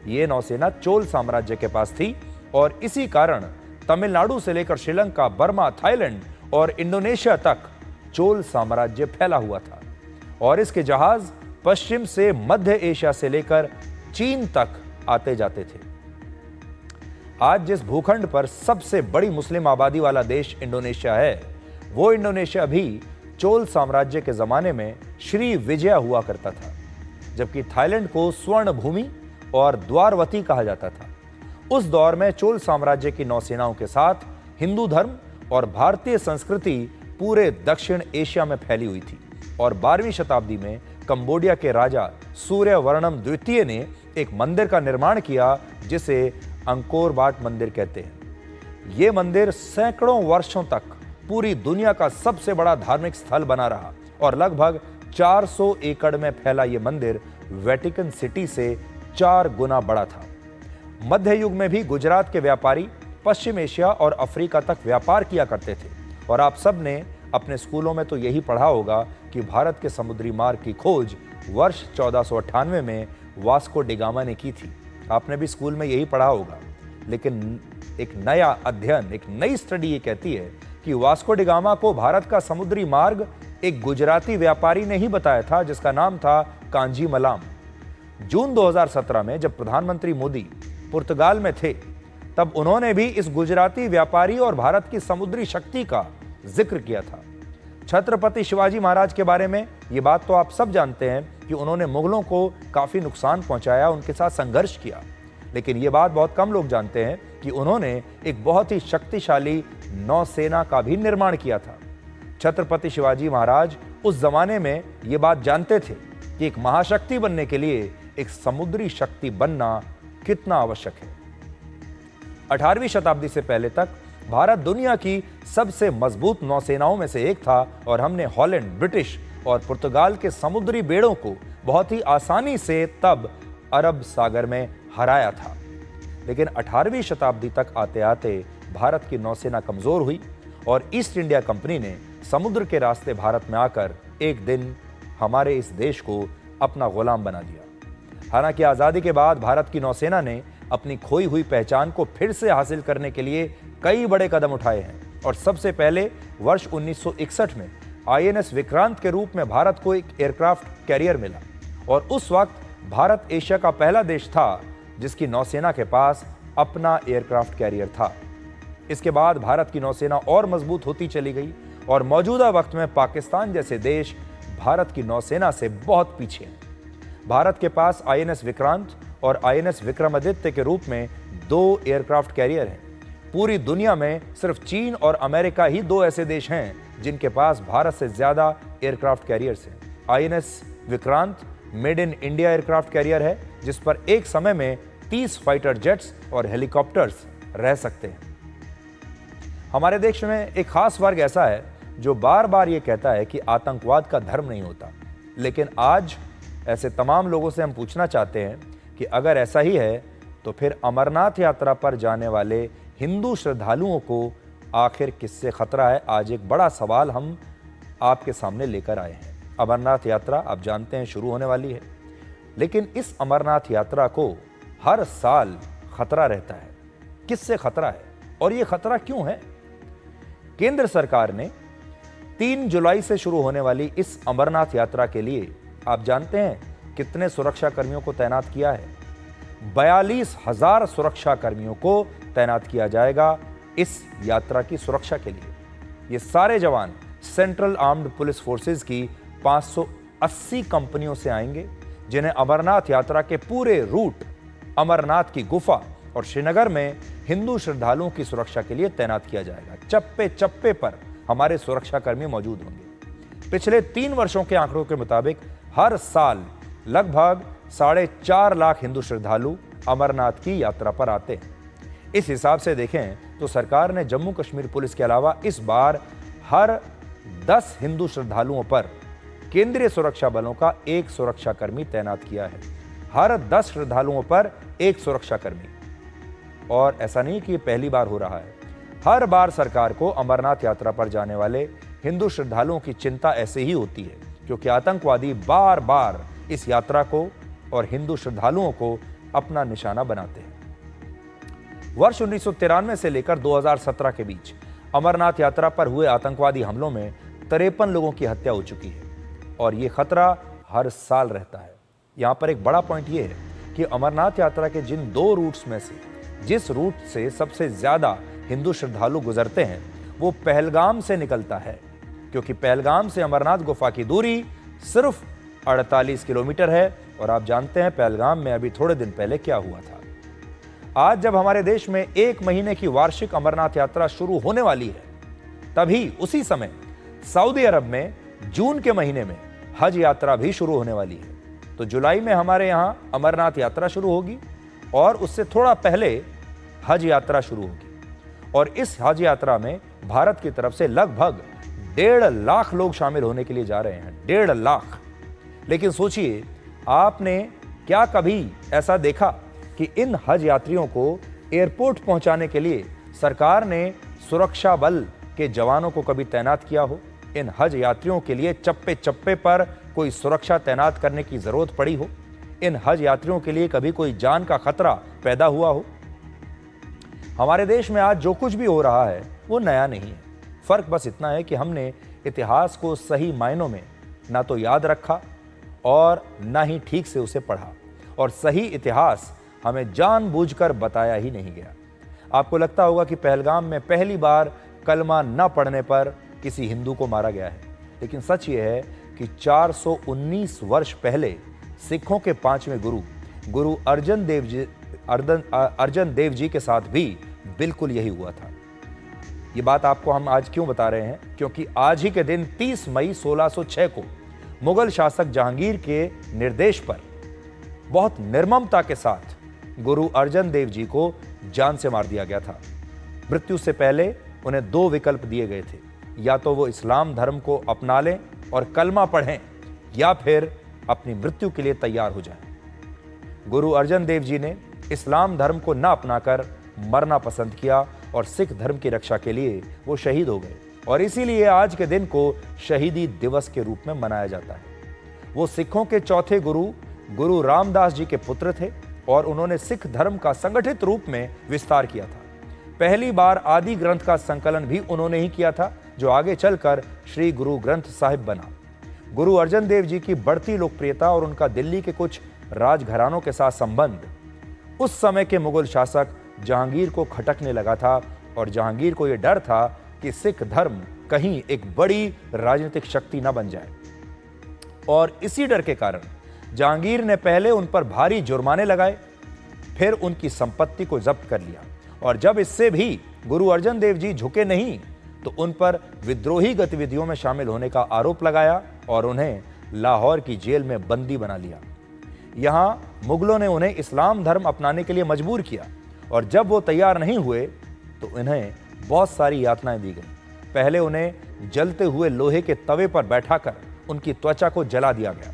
यह नौसेना चोल साम्राज्य के पास थी और इसी कारण तमिलनाडु से लेकर श्रीलंका, बर्मा, थाईलैंड और इंडोनेशिया तक चोल साम्राज्य फैला हुआ था और इसके जहाज पश्चिम से मध्य एशिया से लेकर चीन तक आते जाते थे। आज जिस भूखंड पर सबसे बड़ी मुस्लिम आबादी वाला देश इंडोनेशिया है, वो इंडोनेशिया भी चोल साम्राज्य के जमाने में श्री विजया हुआ करता था, जबकि थाईलैंड को स्वर्ण भूमि और द्वारवती कहा जाता था। उस दौर में चोल साम्राज्य की नौसेनाओं के साथ हिंदू धर्म और भारतीय संस्कृति पूरे दक्षिण एशिया में फैली हुई थी और 12वीं शताब्दी में कंबोडिया के राजा सूर्यवर्णम द्वितीय ने एक मंदिर का निर्माण किया, जिसे अंकोर वाट मंदिर कहते हैं। यह मंदिर सैकड़ों वर्षों तक पूरी दुनिया का सबसे बड़ा धार्मिक स्थल बना रहा और लगभग 400 एकड़ में फैला यह मंदिर वेटिकन सिटी से 4 गुना बड़ा था। मध्य युग में भी गुजरात के व्यापारी पश्चिम एशिया और अफ्रीका तक व्यापार किया करते थे और आप सब ने अपने स्कूलों में तो यही पढ़ा होगा कि भारत के समुद्री मार्ग की खोज वर्ष 1498 में वास्को डिगामा ने की थी। आपने भी स्कूल में यही पढ़ा होगा, लेकिन एक नया अध्ययन, एक नई स्टडी ये कहती है कि वास्को डिगामा को भारत का समुद्री मार्ग एक गुजराती व्यापारी ने ही बताया था, जिसका नाम था कांजी मलाम। जून 2017 में जब प्रधानमंत्री मोदी पुर्तगाल में थे, तब उन्होंने भी इस गुजराती व्यापारी और भारत की समुद्री शक्ति का जिक्र किया था। छत्रपति शिवाजी महाराज के बारे में ये बात तो आप सब जानते हैं कि उन्होंने मुगलों को काफी नुकसान पहुंचाया, उनके साथ संघर्ष किया, लेकिन ये बात बहुत कम लोग जानते हैं कि उन्होंने एक बहुत ही शक्तिशाली नौसेना का भी निर्माण किया था। छत्रपति शिवाजी महाराज उस जमाने में ये बात जानते थे कि एक महाशक्ति बनने के लिए एक समुद्री शक्ति बनना कितना आवश्यक है। 18वीं शताब्दी से पहले तक भारत दुनिया की सबसे मजबूत नौसेनाओं में से एक था और हमने हॉलैंड, ब्रिटिश और पुर्तगाल के समुद्री बेड़ों को बहुत ही आसानी से तब अरब सागर में हराया था। लेकिन 18वीं शताब्दी तक आते आते भारत की नौसेना कमजोर हुई और ईस्ट इंडिया कंपनी ने समुद्र के रास्ते भारत में आकर एक दिन हमारे इस देश को अपना गुलाम बना दिया। हालांकि आज़ादी के बाद भारत की नौसेना ने अपनी खोई हुई पहचान को फिर से हासिल करने के लिए कई बड़े कदम उठाए हैं और सबसे पहले वर्ष 1961 में आईएनएस विक्रांत के रूप में भारत को एक एयरक्राफ्ट कैरियर मिला और उस वक्त भारत एशिया का पहला देश था जिसकी नौसेना के पास अपना एयरक्राफ्ट कैरियर था। इसके बाद भारत की नौसेना और मजबूत होती चली गई और मौजूदा वक्त में पाकिस्तान जैसे देश भारत की नौसेना से बहुत पीछे हैं। भारत के पास आईएनएस विक्रांत और आईएनएस विक्रमादित्य के रूप में 2 एयरक्राफ्ट कैरियर हैं। पूरी दुनिया में सिर्फ चीन और अमेरिका ही 2 ऐसे देश हैं जिनके पास भारत से ज्यादा एयरक्राफ्ट कैरियर्स हैं। INS Vikrant made in India aircraft carrier है जिस पर एक समय में 30 फाइटर जेट्स और हेलीकॉप्टर्स रह सकते हैं। हमारे देश में एक खास वर्ग ऐसा है जो बार बार ये कहता है कि आतंकवाद का धर्म नहीं होता, लेकिन आज ऐसे तमाम लोगों से हम पूछना चाहते हैं कि अगर ऐसा ही है तो फिर अमरनाथ यात्रा पर जाने वाले हिंदू श्रद्धालुओं को आखिर किससे खतरा है। आज एक बड़ा सवाल हम आपके सामने लेकर आए हैं। अमरनाथ यात्रा आप जानते हैं शुरू होने वाली है, लेकिन इस अमरनाथ यात्रा को हर साल खतरा रहता है। किससे खतरा है और ये खतरा क्यों है? केंद्र सरकार ने 3 जुलाई से शुरू होने वाली इस अमरनाथ यात्रा के लिए आप जानते हैं कितने सुरक्षा कर्मियों को तैनात किया है? 42,000 सुरक्षा कर्मियों को तैनात किया जाएगा इस यात्रा की सुरक्षा के लिए। ये सारे जवान सेंट्रल आर्म्ड पुलिस फोर्सेस की 580 कंपनियों से आएंगे जिन्हें अमरनाथ यात्रा के पूरे रूट, अमरनाथ की गुफा और श्रीनगर में हिंदू श्रद्धालुओं की सुरक्षा के लिए तैनात किया जाएगा। चप्पे चप्पे पर हमारे सुरक्षा कर्मी मौजूद होंगे। पिछले 3 वर्षों के आंकड़ों के मुताबिक हर साल लगभग 4.5 लाख हिंदू श्रद्धालु अमरनाथ की यात्रा पर आते हैं। इस हिसाब से देखें तो सरकार ने जम्मू कश्मीर पुलिस के अलावा इस बार हर 10 हिंदू श्रद्धालुओं पर केंद्रीय सुरक्षा बलों का 1 सुरक्षाकर्मी तैनात किया है। हर 10 श्रद्धालुओं पर 1 सुरक्षाकर्मी। और ऐसा नहीं कि ये पहली बार हो रहा है। हर बार सरकार को अमरनाथ यात्रा पर जाने वाले हिंदू श्रद्धालुओं की चिंता ऐसे ही होती है क्योंकि आतंकवादी बार बार इस यात्रा को और हिंदू श्रद्धालुओं को अपना निशाना बनाते हैं। वर्ष 1993 से लेकर 2017 के बीच अमरनाथ यात्रा पर हुए आतंकवादी हमलों में 53 लोगों की हत्या हो चुकी है और ये खतरा हर साल रहता है। यहाँ पर एक बड़ा पॉइंट ये है कि अमरनाथ यात्रा के जिन 2 रूट्स में से जिस रूट से सबसे ज्यादा हिंदू श्रद्धालु गुजरते हैं वो पहलगाम से निकलता है, क्योंकि पहलगाम से अमरनाथ गुफा की दूरी सिर्फ 48 किलोमीटर है और आप जानते हैं पहलगाम में अभी थोड़े दिन पहले क्या हुआ था। आज जब हमारे देश में 1 महीने की वार्षिक अमरनाथ यात्रा शुरू होने वाली है, तभी उसी समय सऊदी अरब में जून के महीने में हज यात्रा भी शुरू होने वाली है। तो जुलाई में हमारे यहाँ अमरनाथ यात्रा शुरू होगी और उससे थोड़ा पहले हज यात्रा शुरू होगी और इस हज यात्रा में भारत की तरफ से लगभग 1.5 लाख लोग शामिल होने के लिए जा रहे हैं। 1.5 लाख। लेकिन सोचिए, आपने क्या कभी ऐसा देखा कि इन हज यात्रियों को एयरपोर्ट पहुंचाने के लिए सरकार ने सुरक्षा बल के जवानों को कभी तैनात किया हो? इन हज यात्रियों के लिए चप्पे चप्पे पर कोई सुरक्षा तैनात करने की जरूरत पड़ी हो? इन हज यात्रियों के लिए कभी कोई जान का खतरा पैदा हुआ हो? हमारे देश में आज जो कुछ भी हो रहा है वो नया नहीं है। फर्क बस इतना है कि हमने इतिहास को सही मायनों में ना तो याद रखा और ना ही ठीक से उसे पढ़ा, और सही इतिहास हमें जानबूझकर बताया ही नहीं गया। आपको लगता होगा कि पहलगाम में पहली बार कलमा न पढ़ने पर किसी हिंदू को मारा गया है, लेकिन सच ये है कि 419 वर्ष पहले सिखों के 5वें गुरु अर्जन देव जी के साथ भी बिल्कुल यही हुआ था। ये बात आपको हम आज क्यों बता रहे हैं? क्योंकि आज ही के दिन 30 मई 1606 को मुगल शासक जहांगीर के निर्देश पर बहुत निर्ममता के साथ गुरु अर्जन देव जी को जान से मार दिया गया था। मृत्यु से पहले उन्हें 2 विकल्प दिए गए थे, या तो वो इस्लाम धर्म को अपना लें और कलमा पढ़ें, या फिर अपनी मृत्यु के लिए तैयार हो जाएं। गुरु अर्जन देव जी ने इस्लाम धर्म को न अपनाकर मरना पसंद किया और सिख धर्म की रक्षा के लिए वो शहीद हो गए, और इसीलिए आज के दिन को शहीदी दिवस के रूप में मनाया जाता है। वो सिखों के चौथे गुरु रामदास जी के पुत्र थे और उन्होंने सिख धर्म का संगठित रूप में विस्तार किया था। पहली बार आदि ग्रंथ का संकलन भी उन्होंने ही किया था, जो आगे चलकर श्री गुरु ग्रंथ साहिब बना। गुरु अर्जन देव जी की बढ़ती लोकप्रियता और उनका दिल्ली के कुछ राजघरानों के साथ संबंध उस समय के मुगल शासक जहांगीर को खटकने लगा था, और जहांगीर को यह डर था कि सिख धर्म कहीं एक बड़ी राजनीतिक शक्ति न बन जाए, और इसी डर के कारण जहांगीर ने पहले उन पर भारी जुर्माने लगाए, फिर उनकी संपत्ति को जब्त कर लिया, और जब इससे भी गुरु अर्जन देव जी झुके नहीं तो उन पर विद्रोही गतिविधियों में शामिल होने का आरोप लगाया और उन्हें लाहौर की जेल में बंदी बना लिया। यहां मुगलों ने उन्हें इस्लाम धर्म अपनाने के लिए मजबूर किया, और जब वो तैयार नहीं हुए तो उन्हें बहुत सारी यातनाएं दी गई। पहले उन्हें जलते हुए लोहे के तवे पर बैठाकर उनकी त्वचा को जला दिया गया।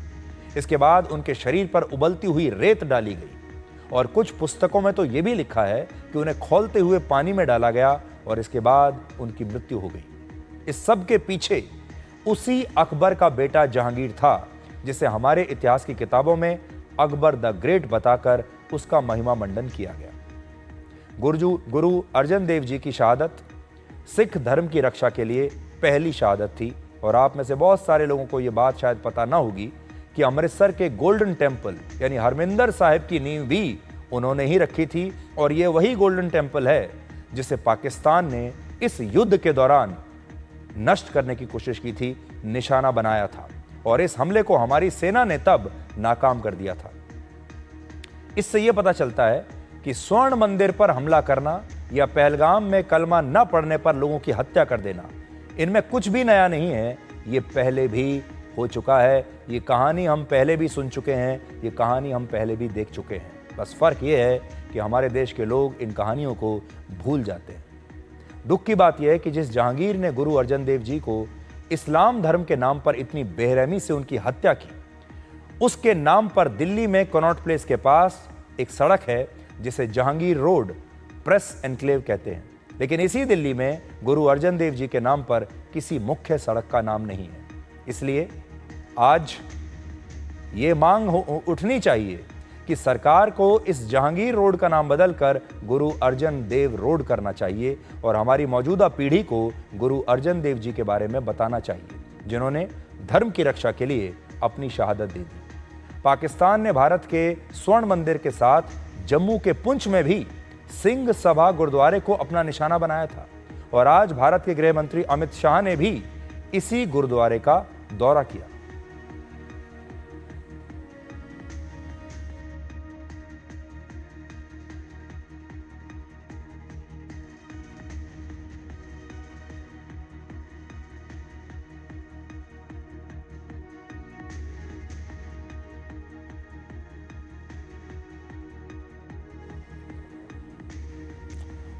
इसके बाद उनके शरीर पर उबलती हुई रेत डाली गई, और कुछ पुस्तकों में तो यह भी लिखा है कि उन्हें खौलते हुए पानी में डाला गया, और इसके बाद उनकी मृत्यु हो गई। इस सब के पीछे उसी अकबर का बेटा जहांगीर था, जिसे हमारे इतिहास की किताबों में अकबर द ग्रेट बताकर उसका महिमा मंडन किया गया। गुरु अर्जन देव जी की शहादत सिख धर्म की रक्षा के लिए पहली शहादत थी, और आप में से बहुत सारे लोगों को यह बात शायद पता ना होगी कि अमृतसर के गोल्डन टेम्पल यानी हरमिंदर साहिब की नींव भी उन्होंने ही रखी थी, और यह वही गोल्डन टेम्पल है जिसे पाकिस्तान ने इस युद्ध के दौरान नष्ट करने की कोशिश की थी, निशाना बनाया था, और इस हमले को हमारी सेना ने तब नाकाम कर दिया था। इससे यह पता चलता है कि स्वर्ण मंदिर पर हमला करना या पहलगाम में कलमा न पढ़ने पर लोगों की हत्या कर देना, इनमें कुछ भी नया नहीं है। ये पहले भी हो चुका है, ये कहानी हम पहले भी सुन चुके हैं, ये कहानी हम पहले भी देख चुके हैं। बस फर्क ये है कि हमारे देश के लोग इन कहानियों को भूल जाते हैं। दुख की बात यह है कि जिस जहांगीर ने गुरु अर्जन देव जी को इस्लाम धर्म के नाम पर इतनी बेरहमी से उनकी हत्या की, उसके नाम पर दिल्ली में कनॉट प्लेस के पास एक सड़क है जिसे जहांगीर रोड प्रेस एनक्लेव कहते हैं, लेकिन इसी दिल्ली में गुरु अर्जन देव जी के नाम पर किसी मुख्य सड़क का नाम नहीं है। इसलिए आज ये मांग उठनी चाहिए कि सरकार को इस जहांगीर रोड का नाम बदलकर गुरु अर्जन देव रोड करना चाहिए, और हमारी मौजूदा पीढ़ी को गुरु अर्जन देव जी के बारे में बताना चाहिए, जिन्होंने धर्म की रक्षा के लिए अपनी शहादत दे दी। पाकिस्तान ने भारत के स्वर्ण मंदिर के साथ जम्मू के पुंछ में भी सिंह सभा गुरुद्वारे को अपना निशाना बनाया था, और आज भारत के गृह मंत्री अमित शाह ने भी इसी गुरुद्वारे का दौरा किया।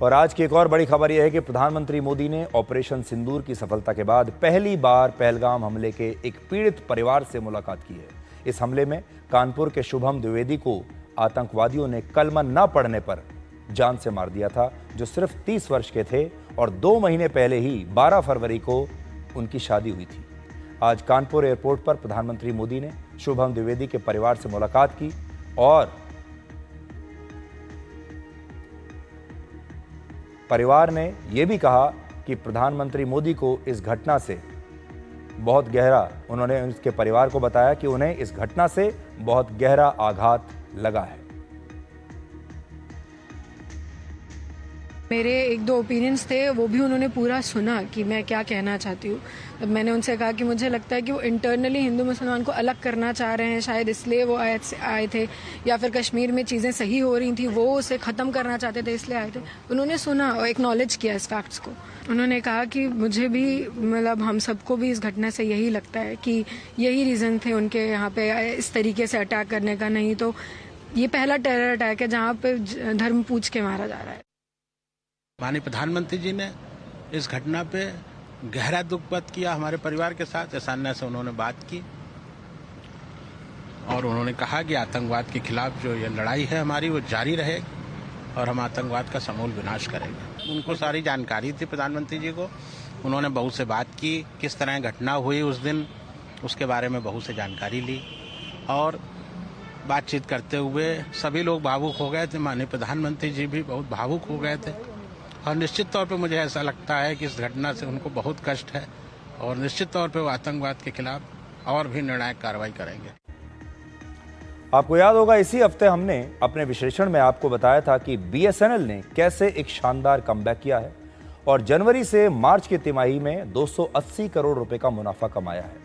और आज की एक और बड़ी खबर यह है कि प्रधानमंत्री मोदी ने ऑपरेशन सिंदूर की सफलता के बाद पहली बार पहलगाम हमले के एक पीड़ित परिवार से मुलाकात की है। इस हमले में कानपुर के शुभम द्विवेदी को आतंकवादियों ने कलमा न पढ़ने पर जान से मार दिया था, जो सिर्फ 30 वर्ष के थे, और 2 महीने पहले ही 12 फरवरी को उनकी शादी हुई थी। आज कानपुर एयरपोर्ट पर प्रधानमंत्री मोदी ने शुभम द्विवेदी के परिवार से मुलाकात की, और परिवार ने यह भी कहा कि प्रधानमंत्री मोदी को इस घटना से बहुत गहरा, उन्होंने उसके परिवार को बताया कि उन्हें इस घटना से बहुत गहरा आघात लगा है। मेरे 1-2 ओपिनियंस थे, वो भी उन्होंने पूरा सुना कि मैं क्या कहना चाहती हूँ। तब मैंने उनसे कहा कि मुझे लगता है कि वो इंटरनली हिंदू मुसलमान को अलग करना चाह रहे हैं, शायद इसलिए वो आए थे, या फिर कश्मीर में चीज़ें सही हो रही थी, वो उसे ख़त्म करना चाहते थे इसलिए आए थे। उन्होंने सुना और एक्नॉलेज किया इस फैक्ट्स को। उन्होंने कहा कि मुझे भी, मतलब हम सबको भी इस घटना से यही लगता है कि यही रीज़न थे उनके यहाँ पे इस तरीके से अटैक करने का, नहीं तो ये पहला टेरर अटैक है जहाँ पे धर्म पूछ के मारा जा रहा है। माननीय प्रधानमंत्री जी ने इस घटना पे गहरा दुख व्यक्त किया। हमारे परिवार के साथ ऐसान्य से उन्होंने बात की और उन्होंने कहा कि आतंकवाद के खिलाफ जो ये लड़ाई है हमारी वो जारी रहेगी और हम आतंकवाद का समूल विनाश करेंगे। उनको सारी जानकारी थी प्रधानमंत्री जी को। उन्होंने बहू से बात की, किस तरह घटना हुई उस दिन, उसके बारे में बहू से जानकारी ली और बातचीत करते हुए सभी लोग भावुक हो गए थे। माननीय प्रधानमंत्री जी भी बहुत भावुक हो गए थे और निश्चित तौर पे मुझे ऐसा लगता है कि इस घटना से उनको बहुत कष्ट है और निश्चित तौर पे वो आतंकवाद के खिलाफ और भी निर्णायक कार्रवाई करेंगे। आपको याद होगा इसी हफ्ते हमने अपने विश्लेषण में आपको बताया था कि बीएसएनएल ने कैसे एक शानदार कमबैक किया है और जनवरी से मार्च की तिमाही में 280 करोड़ रुपए का मुनाफा कमाया है।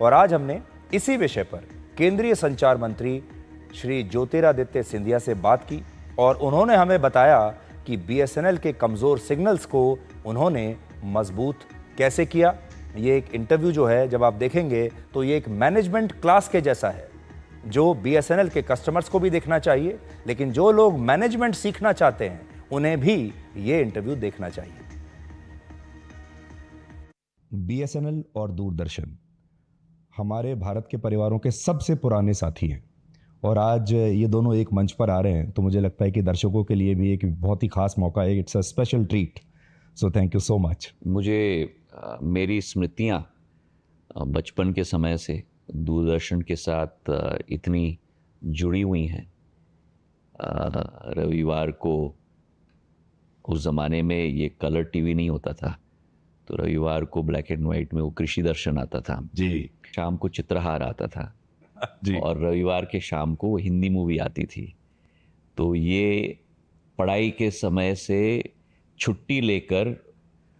और आज हमने इसी विषय पर केंद्रीय संचार मंत्री श्री ज्योतिरादित्य सिंधिया से बात की और उन्होंने हमें बताया कि बीएसएनएल के कमजोर सिग्नल्स को उन्होंने मजबूत कैसे किया। ये एक इंटरव्यू जो है जब आप देखेंगे तो ये एक मैनेजमेंट क्लास के जैसा है जो बीएसएनएल के कस्टमर्स को भी देखना चाहिए, लेकिन जो लोग मैनेजमेंट सीखना चाहते हैं उन्हें भी ये इंटरव्यू देखना चाहिए। बीएसएनएल और दूरदर्शन हमारे भारत के परिवारों के सबसे पुराने साथी हैं और आज ये दोनों एक मंच पर आ रहे हैं तो मुझे लगता है कि दर्शकों के लिए भी एक बहुत ही खास मौका है। It's a special treat, so thank you so much. मुझे मेरी स्मृतियाँ बचपन के समय से दूरदर्शन के साथ इतनी जुड़ी हुई हैं। रविवार को उस ज़माने में ये कलर टीवी नहीं होता था तो रविवार को ब्लैक एंड वाइट में वो कृषि दर्शन आता था जी, शाम को चित्रहार आता था जी। और रविवार के शाम को हिंदी मूवी आती थी। तो ये पढ़ाई के समय से छुट्टी लेकर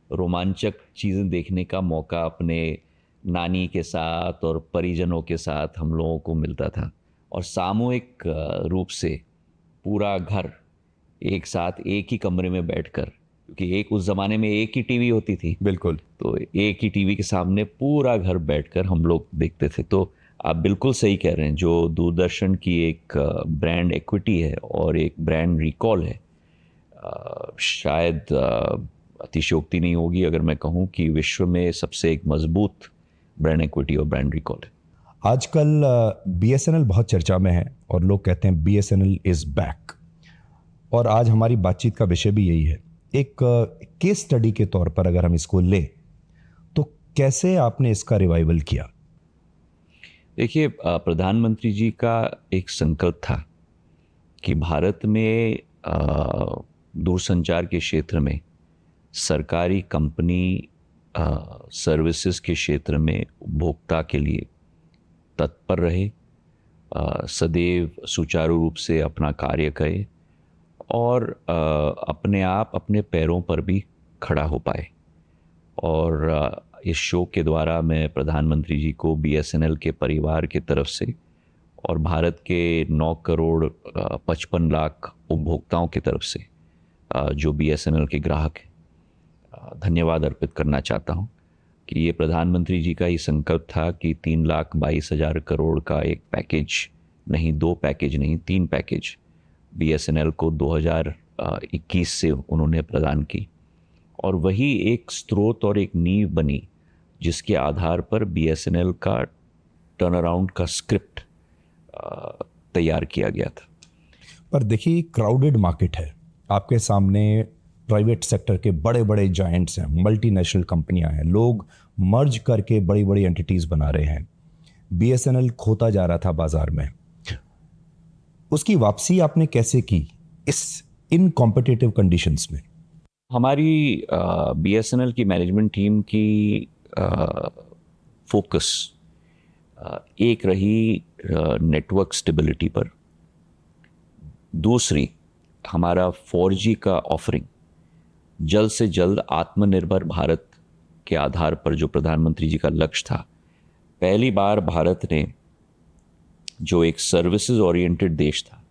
रोमांचक चीज़ें देखने का मौका अपने नानी के साथ और परिजनों के साथ हम लोगों को मिलता था और सामूहिक रूप से पूरा घर एक साथ एक ही कमरे में बैठकर, क्योंकि एक उस ज़माने में एक ही टीवी होती थी, बिल्कुल, तो एक ही टीवी के सामने पूरा घर बैठकर हम लोग देखते थे। तो आप बिल्कुल सही कह रहे हैं, जो दूरदर्शन की एक ब्रांड एक्विटी है और एक ब्रांड रिकॉल है, शायद अतिशयोक्ति नहीं होगी अगर मैं कहूं कि विश्व में सबसे एक मजबूत ब्रांड एक्विटी और ब्रांड रिकॉल है। आजकल बीएसएनएल बहुत चर्चा में है और लोग कहते हैं बीएसएनएल इज बैक और आज हमारी बातचीत का विषय भी यही है। एक केस स्टडी के तौर पर अगर हम इसको लें तो कैसे आपने इसका रिवाइवल किया? देखिए, प्रधानमंत्री जी का एक संकल्प था कि भारत में दूरसंचार के क्षेत्र में सरकारी कंपनी सर्विसेज के क्षेत्र में उपभोक्ता के लिए तत्पर रहे, सदैव सुचारू रूप से अपना कार्य करे और अपने आप अपने पैरों पर भी खड़ा हो पाए। और इस शो के द्वारा मैं प्रधानमंत्री जी को बीएसएनएल के परिवार की तरफ से और भारत के 9 करोड़ 55 लाख उपभोक्ताओं की तरफ से जो बीएसएनएल के ग्राहक हैं, धन्यवाद अर्पित करना चाहता हूं कि ये प्रधानमंत्री जी का ही संकल्प था कि 3,22,000 करोड़ का एक पैकेज नहीं, 2 पैकेज नहीं, 3 पैकेज बीएसएनएल को 2021 से उन्होंने प्रदान की और वही एक स्रोत और एक नींव बनी जिसके आधार पर बीएसएनएल का टर्न अराउंड का स्क्रिप्ट तैयार किया गया था। पर देखिए, क्राउडेड मार्केट है, आपके सामने प्राइवेट सेक्टर के बड़े बड़े जायंट्स हैं, मल्टीनेशनल कंपनियां हैं, लोग मर्ज करके बड़ी बड़ी एंटिटीज बना रहे हैं। बीएसएनएल खोता जा रहा था बाजार में, उसकी वापसी आपने कैसे की इन कॉम्पिटिटिव कंडीशंस में? हमारी बीएसएनएल की मैनेजमेंट टीम की फोकस एक रही नेटवर्क स्टेबिलिटी पर, दूसरी हमारा 4G का ऑफरिंग जल्द से जल्द आत्मनिर्भर भारत के आधार पर जो प्रधानमंत्री जी का लक्ष्य था। पहली बार भारत ने जो एक सर्विसेज ओरिएंटेड देश था,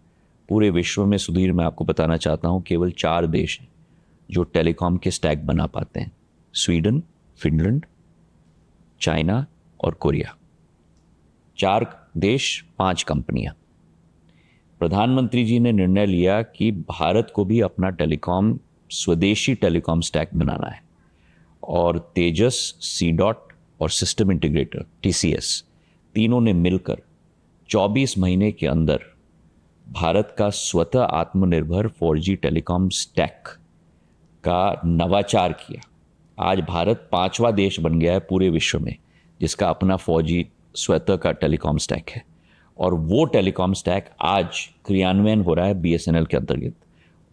पूरे विश्व में सुधीर मैं आपको बताना चाहता हूं केवल 4 देश हैं जो टेलीकॉम के स्टैक बना पाते हैं, स्वीडन, फिनलैंड, चाइना और कोरिया। 4 देश, 5 कंपनियां। प्रधानमंत्री जी ने निर्णय लिया कि भारत को भी अपना टेलीकॉम स्वदेशी टेलीकॉम स्टैक बनाना है और तेजस, सी.डॉट और सिस्टम इंटीग्रेटर TCS तीनों ने मिलकर 24 महीने के अंदर भारत का स्वतः आत्मनिर्भर 4G टेलीकॉम स्टैक का नवाचार किया। आज भारत 5वां देश बन गया है पूरे विश्व में जिसका अपना 4G स्वतः का टेलीकॉम स्टैक है और वो टेलीकॉम स्टैक आज क्रियान्वयन हो रहा है BSNL के अंतर्गत।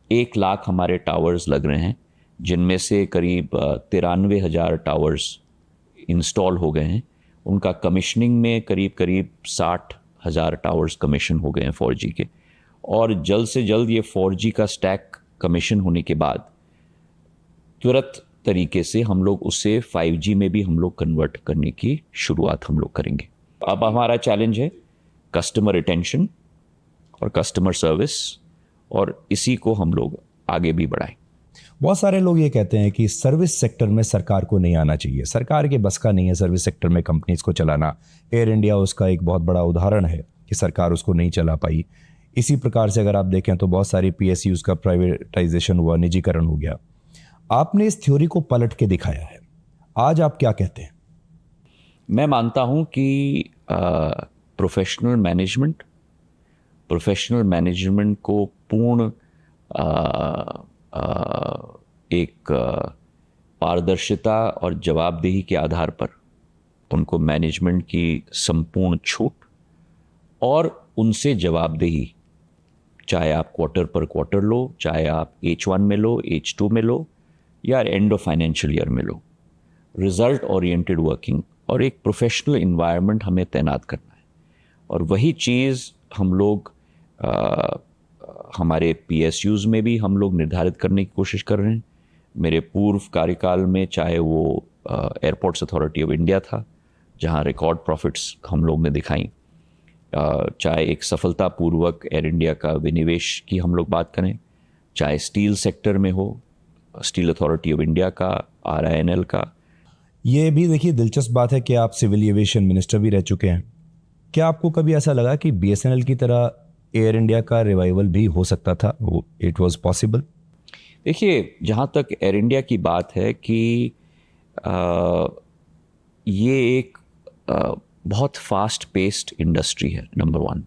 1 लाख हमारे टावर्स लग रहे हैं जिनमें से करीब 93,000 टावर्स इंस्टॉल हो गए हैं। उनका कमिशनिंग में करीब 60,000 टावर्स कमीशन हो गए हैं 4G के और जल्द से जल्द ये 4G का स्टैक कमीशन होने के बाद तुरंत तरीके से हम लोग उसे 5G में भी हम लोग कन्वर्ट करने की शुरुआत हम लोग करेंगे। अब हमारा चैलेंज है कस्टमर रिटेंशन और कस्टमर सर्विस और इसी को हम लोग आगे भी बढ़ाएं। बहुत सारे लोग ये कहते हैं कि सर्विस सेक्टर में सरकार को नहीं आना चाहिए, सरकार के बस का नहीं है सर्विस सेक्टर में कंपनीज को चलाना। एयर इंडिया उसका एक बहुत बड़ा उदाहरण है कि सरकार उसको नहीं चला पाई। इसी प्रकार से अगर आप देखें तो बहुत सारी PSUs का प्राइवेटाइजेशन हुआ, निजीकरण हो गया। आपने इस थ्योरी को पलट के दिखाया है, आज आप क्या कहते हैं? मैं मानता हूं कि प्रोफेशनल मैनेजमेंट को पूर्ण एक पारदर्शिता और जवाबदेही के आधार पर उनको मैनेजमेंट की संपूर्ण छूट और उनसे जवाबदेही, चाहे आप क्वार्टर पर क्वार्टर लो, चाहे आप H1 में लो, H2 में लो या एंड ऑफ फाइनेंशियल ईयर में लो, रिजल्ट ओरिएंटेड वर्किंग और एक प्रोफेशनल इन्वायरमेंट हमें तैनात करना है। और वही चीज़ हम लोग हमारे PSUs में भी हम लोग निर्धारित करने की कोशिश कर रहे हैं। मेरे पूर्व कार्यकाल में चाहे वो एयरपोर्ट्स अथॉरिटी ऑफ इंडिया था जहां रिकॉर्ड प्रॉफिट्स हम लोग ने दिखाई, चाहे एक सफलतापूर्वक एयर इंडिया का विनिवेश की हम लोग बात करें, चाहे स्टील सेक्टर में हो, स्टील अथॉरिटी ऑफ इंडिया का, RINL का। ये भी देखिए दिलचस्प बात है कि आप सिविल एविएशन मिनिस्टर भी रह चुके हैं। क्या आपको कभी ऐसा लगा कि BSNL की तरह एयर इंडिया का रिवाइवल भी हो सकता था, वो इट वाज पॉसिबल? देखिए, जहाँ तक एयर इंडिया की बात है कि ये एक बहुत फास्ट पेस्ड इंडस्ट्री है, नंबर 1।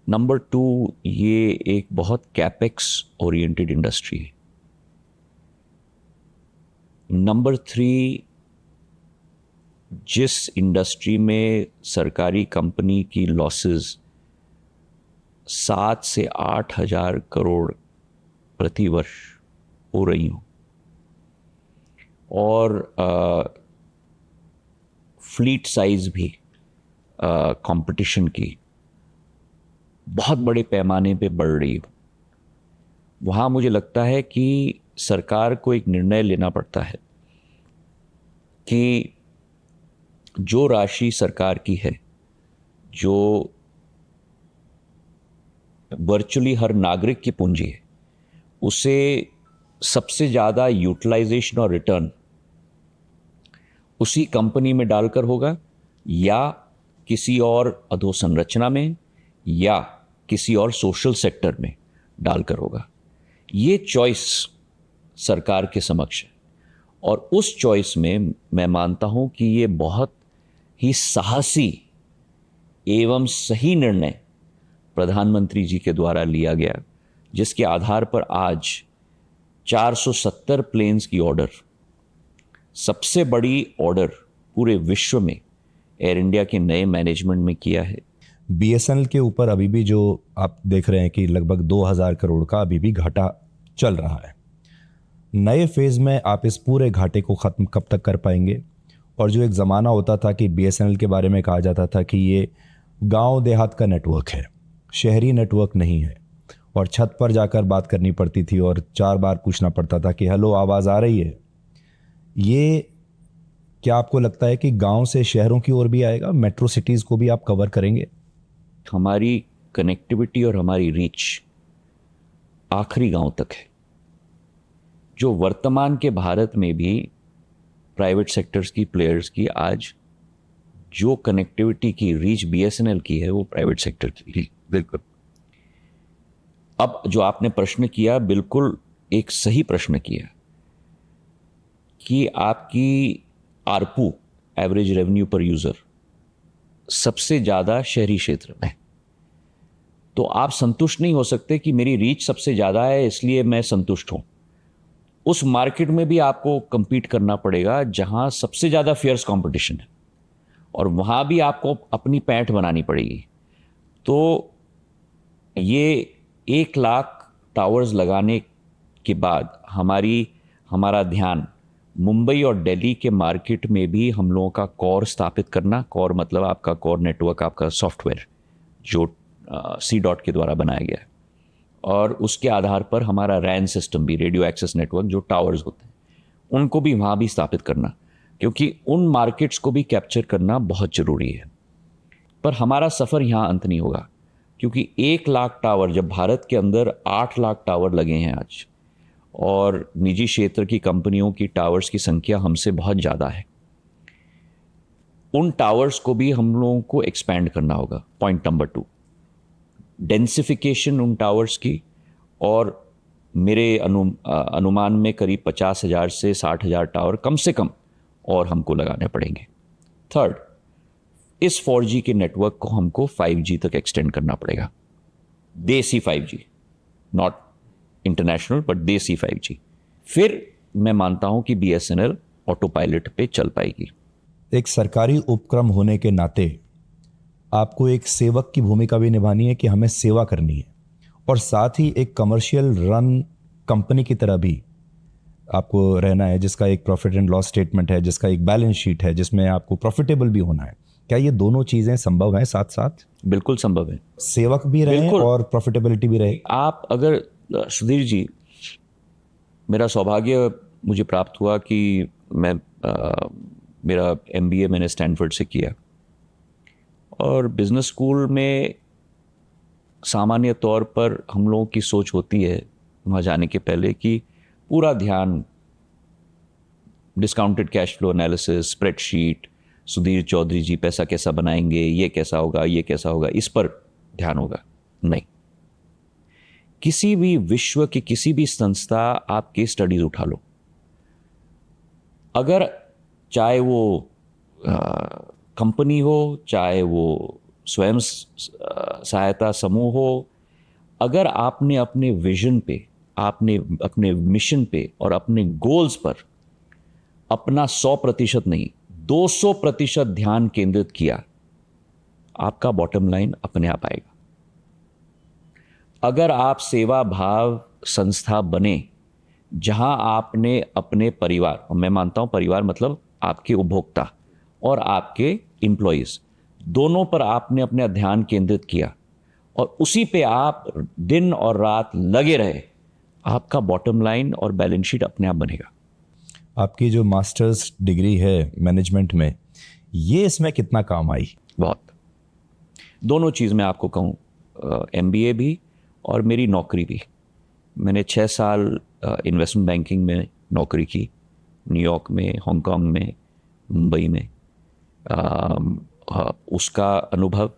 नंबर 2, ये एक बहुत कैपेक्स ओरिएंटेड इंडस्ट्री है। नंबर 3, जिस इंडस्ट्री में सरकारी कंपनी की लॉसेस 7 से 8 हजार करोड़ प्रति वर्ष हो रही हूँ और फ्लीट साइज भी कंपटीशन की बहुत बड़े पैमाने पे बढ़ रही हो, वहाँ मुझे लगता है कि सरकार को एक निर्णय लेना पड़ता है कि जो राशि सरकार की है, जो वर्चुअली हर नागरिक की पूंजी है, उसे सबसे ज़्यादा यूटिलाइजेशन और रिटर्न उसी कंपनी में डालकर होगा या किसी और अधोसंरचना में या किसी और सोशल सेक्टर में डालकर होगा। ये चॉइस सरकार के समक्ष है और उस चॉइस में मैं मानता हूं कि ये बहुत ही साहसी एवं सही निर्णय प्रधानमंत्री जी के द्वारा लिया गया, जिसके आधार पर आज 470 प्लेन्स की ऑर्डर, सबसे बड़ी ऑर्डर पूरे विश्व में एयर इंडिया के नए मैनेजमेंट में किया है। BSNL के ऊपर अभी भी जो आप देख रहे हैं कि लगभग 2000 करोड़ का अभी भी घाटा चल रहा है। नए फेज़ में आप इस पूरे घाटे को ख़त्म कब तक कर पाएंगे? और जो एक ज़माना होता था कि BSNL के बारे में कहा जाता था कि ये गांव देहात का नेटवर्क है, शहरी नेटवर्क नहीं है, और छत पर जाकर बात करनी पड़ती थी और 4 बार पूछना पड़ता था कि हेलो आवाज़ आ रही है। ये क्या आपको लगता है कि गांव से शहरों की ओर भी आएगा? मेट्रो सिटीज़ को भी आप कवर करेंगे? हमारी कनेक्टिविटी और हमारी रीच आखिरी गांव तक है। जो वर्तमान के भारत में भी प्राइवेट सेक्टर्स की प्लेयर्स की आज जो कनेक्टिविटी की रीच BSNL की है वो प्राइवेट सेक्टर की। बिल्कुल। अब जो आपने प्रश्न किया, बिल्कुल एक सही प्रश्न किया कि आपकी आरपू, एवरेज रेवेन्यू पर यूज़र, सबसे ज़्यादा शहरी क्षेत्र में, तो आप संतुष्ट नहीं हो सकते कि मेरी रीच सबसे ज़्यादा है इसलिए मैं संतुष्ट हूँ। उस मार्केट में भी आपको compete करना पड़ेगा जहाँ सबसे ज़्यादा फियर्स कंपटीशन है, और वहाँ भी आपको अपनी पैठ बनानी पड़ेगी। तो ये 1 लाख टावर्स लगाने के बाद हमारा ध्यान मुंबई और दिल्ली के मार्केट में भी हम लोगों का कोर स्थापित करना, कोर मतलब आपका कोर नेटवर्क, आपका सॉफ्टवेयर जो C-DOT के द्वारा बनाया गया है, और उसके आधार पर हमारा रैन सिस्टम भी, रेडियो एक्सेस नेटवर्क, जो टावर्स होते हैं उनको भी वहाँ भी स्थापित करना, क्योंकि उन मार्केट्स को भी कैप्चर करना बहुत ज़रूरी है। पर हमारा सफ़र यहाँ अंत नहीं होगा, क्योंकि 1 लाख टावर, जब भारत के अंदर 8 लाख टावर लगे हैं आज, और निजी क्षेत्र की कंपनियों की टावर्स की संख्या हमसे बहुत ज़्यादा है, उन टावर्स को भी हम लोगों को एक्सपैंड करना होगा। पॉइंट नंबर 2, डेंसिफिकेशन उन टावर्स की, और मेरे अनुमान में करीब 50,000 से 60,000 टावर कम से कम और हमको लगाने पड़ेंगे। थर्ड, इस 4G के नेटवर्क को हमको 5G तक एक्सटेंड करना पड़ेगा, देसी 5G, नॉट इंटरनेशनल बट देसी 5G। फिर मैं मानता हूं कि BSNL ऑटो पायलट पे चल पाएगी। एक सरकारी उपक्रम होने के नाते आपको एक सेवक की भूमिका भी निभानी है कि हमें सेवा करनी है, और साथ ही एक कमर्शियल रन कंपनी की तरह भी आपको रहना है, जिसका एक प्रॉफिट एंड लॉस स्टेटमेंट है, जिसका एक बैलेंस शीट है, जिसमें आपको प्रॉफिटेबल भी होना है। क्या ये दोनों चीज़ें संभव हैं साथ साथ? बिल्कुल संभव है, सेवक भी रहे और प्रॉफिटेबिलिटी भी रहे। आप अगर, सुधीर जी, मेरा सौभाग्य मुझे प्राप्त हुआ कि मैं मेरा MBA मैंने स्टैनफोर्ड से किया, और बिजनेस स्कूल में सामान्य तौर पर हम लोगों की सोच होती है वहाँ जाने के पहले कि पूरा ध्यान discounted cash flow analysis, spreadsheet, Sudhir Chaudhary ji पैसा कैसा बनाएंगे, ये कैसा होगा, ये कैसा होगा, इस पर ध्यान होगा। नहीं, किसी भी विश्व की किसी भी संस्था, आप केस स्टडीज उठा लो, अगर चाहे वो कंपनी हो, चाहे वो स्वयं सहायता समूह हो, अगर आपने अपने विजन पे, आपने अपने मिशन पे और अपने गोल्स पर अपना 100% नहीं 200% ध्यान केंद्रित किया, आपका बॉटम लाइन अपने आप आएगा। अगर आप सेवा भाव संस्था बने जहां आपने अपने परिवार, और मैं मानता हूं परिवार मतलब आपके उपभोक्ता और आपके एम्प्लॉइज, दोनों पर आपने अपना ध्यान केंद्रित किया और उसी पे आप दिन और रात लगे रहे, आपका बॉटम लाइन और बैलेंस शीट अपने आप बनेगा। आपकी जो मास्टर्स डिग्री है मैनेजमेंट में, ये इसमें कितना काम आई? बहुत, दोनों चीज़ मैं आपको कहूँ, MBA भी और मेरी नौकरी भी। मैंने 6 साल इन्वेस्टमेंट बैंकिंग में नौकरी की, न्यूयॉर्क में, हांगकांग में, मुंबई में। उसका अनुभव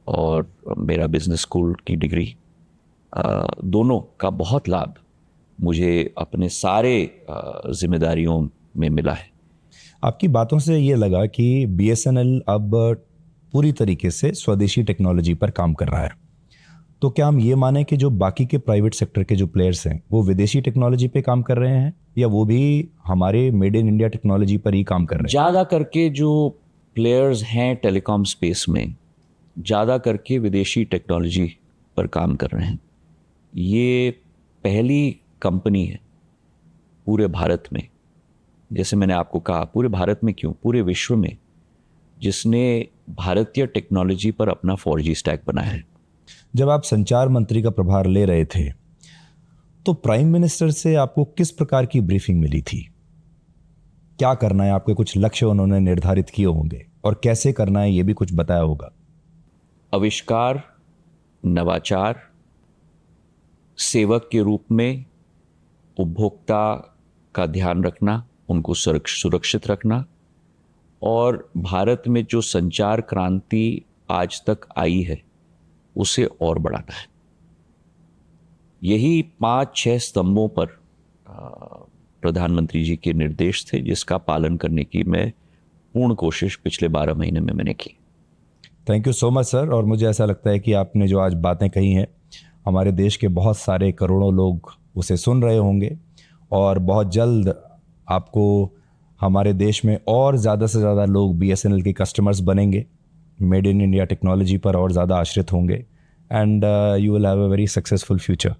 और मेरा बिजनेस स्कूल की डिग्री, दोनों का बहुत लाभ मुझे अपने सारे जिम्मेदारियों में मिला है। आपकी बातों से ये लगा कि BSNL अब पूरी तरीके से स्वदेशी टेक्नोलॉजी पर काम कर रहा है, तो क्या हम ये माने कि जो बाकी के प्राइवेट सेक्टर के जो प्लेयर्स हैं वो विदेशी टेक्नोलॉजी पे काम कर रहे हैं, या वो भी हमारे मेड इन इंडिया टेक्नोलॉजी पर ही काम कर रहे हैं? ज़्यादा करके जो प्लेयर्स हैं टेलीकॉम स्पेस में, ज़्यादा करके विदेशी टेक्नोलॉजी पर काम कर रहे हैं। ये पहली कंपनी है पूरे भारत में, जैसे मैंने आपको कहा, पूरे भारत में क्यों, पूरे विश्व में, जिसने भारतीय टेक्नोलॉजी पर अपना 4G स्टैक बनाया है। जब आप संचार मंत्री का प्रभार ले रहे थे तो प्राइम मिनिस्टर से आपको किस प्रकार की ब्रीफिंग मिली थी? क्या करना है, आपके कुछ लक्ष्य उन्होंने निर्धारित किए होंगे, और कैसे करना है ये भी कुछ बताया होगा? आविष्कार, नवाचार, सेवक के रूप में उपभोक्ता का ध्यान रखना, उनको सुरक्षित रखना, और भारत में जो संचार क्रांति आज तक आई है उसे और बढ़ाना है। यही 5-6 स्तंभों पर प्रधानमंत्री जी के निर्देश थे, जिसका पालन करने की मैं पूर्ण कोशिश पिछले 12 महीने में मैंने की। Thank you so much sir. और मुझे ऐसा लगता है कि आपने जो आज बातें कही हैं, हमारे देश के बहुत सारे करोड़ों लोग उसे सुन रहे होंगे और बहुत जल्द आपको हमारे देश में और ज़्यादा से ज़्यादा लोग BSNL के कस्टमर्स बनेंगे, मेड इन इंडिया टेक्नोलॉजी पर और ज़्यादा आश्रित होंगे, and you will have a very successful future.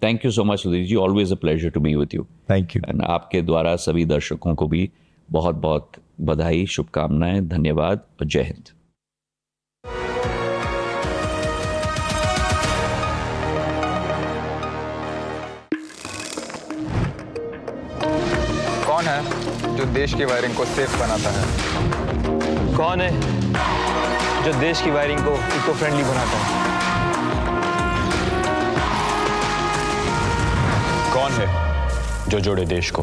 Thank you so much Sudhir ji, always a pleasure to be with you. Thank you. And आपके द्वारा सभी दर्शकों को भी बहुत बहुत बधाई, शुभकामनाएं, धन्यवाद और जय हिंद। कौन है जो देश की वायरिंग को सेफ बनाता है? कौन है जो देश की वायरिंग को इको फ्रेंडली बनाता है? कौन है जो जोड़े देश को?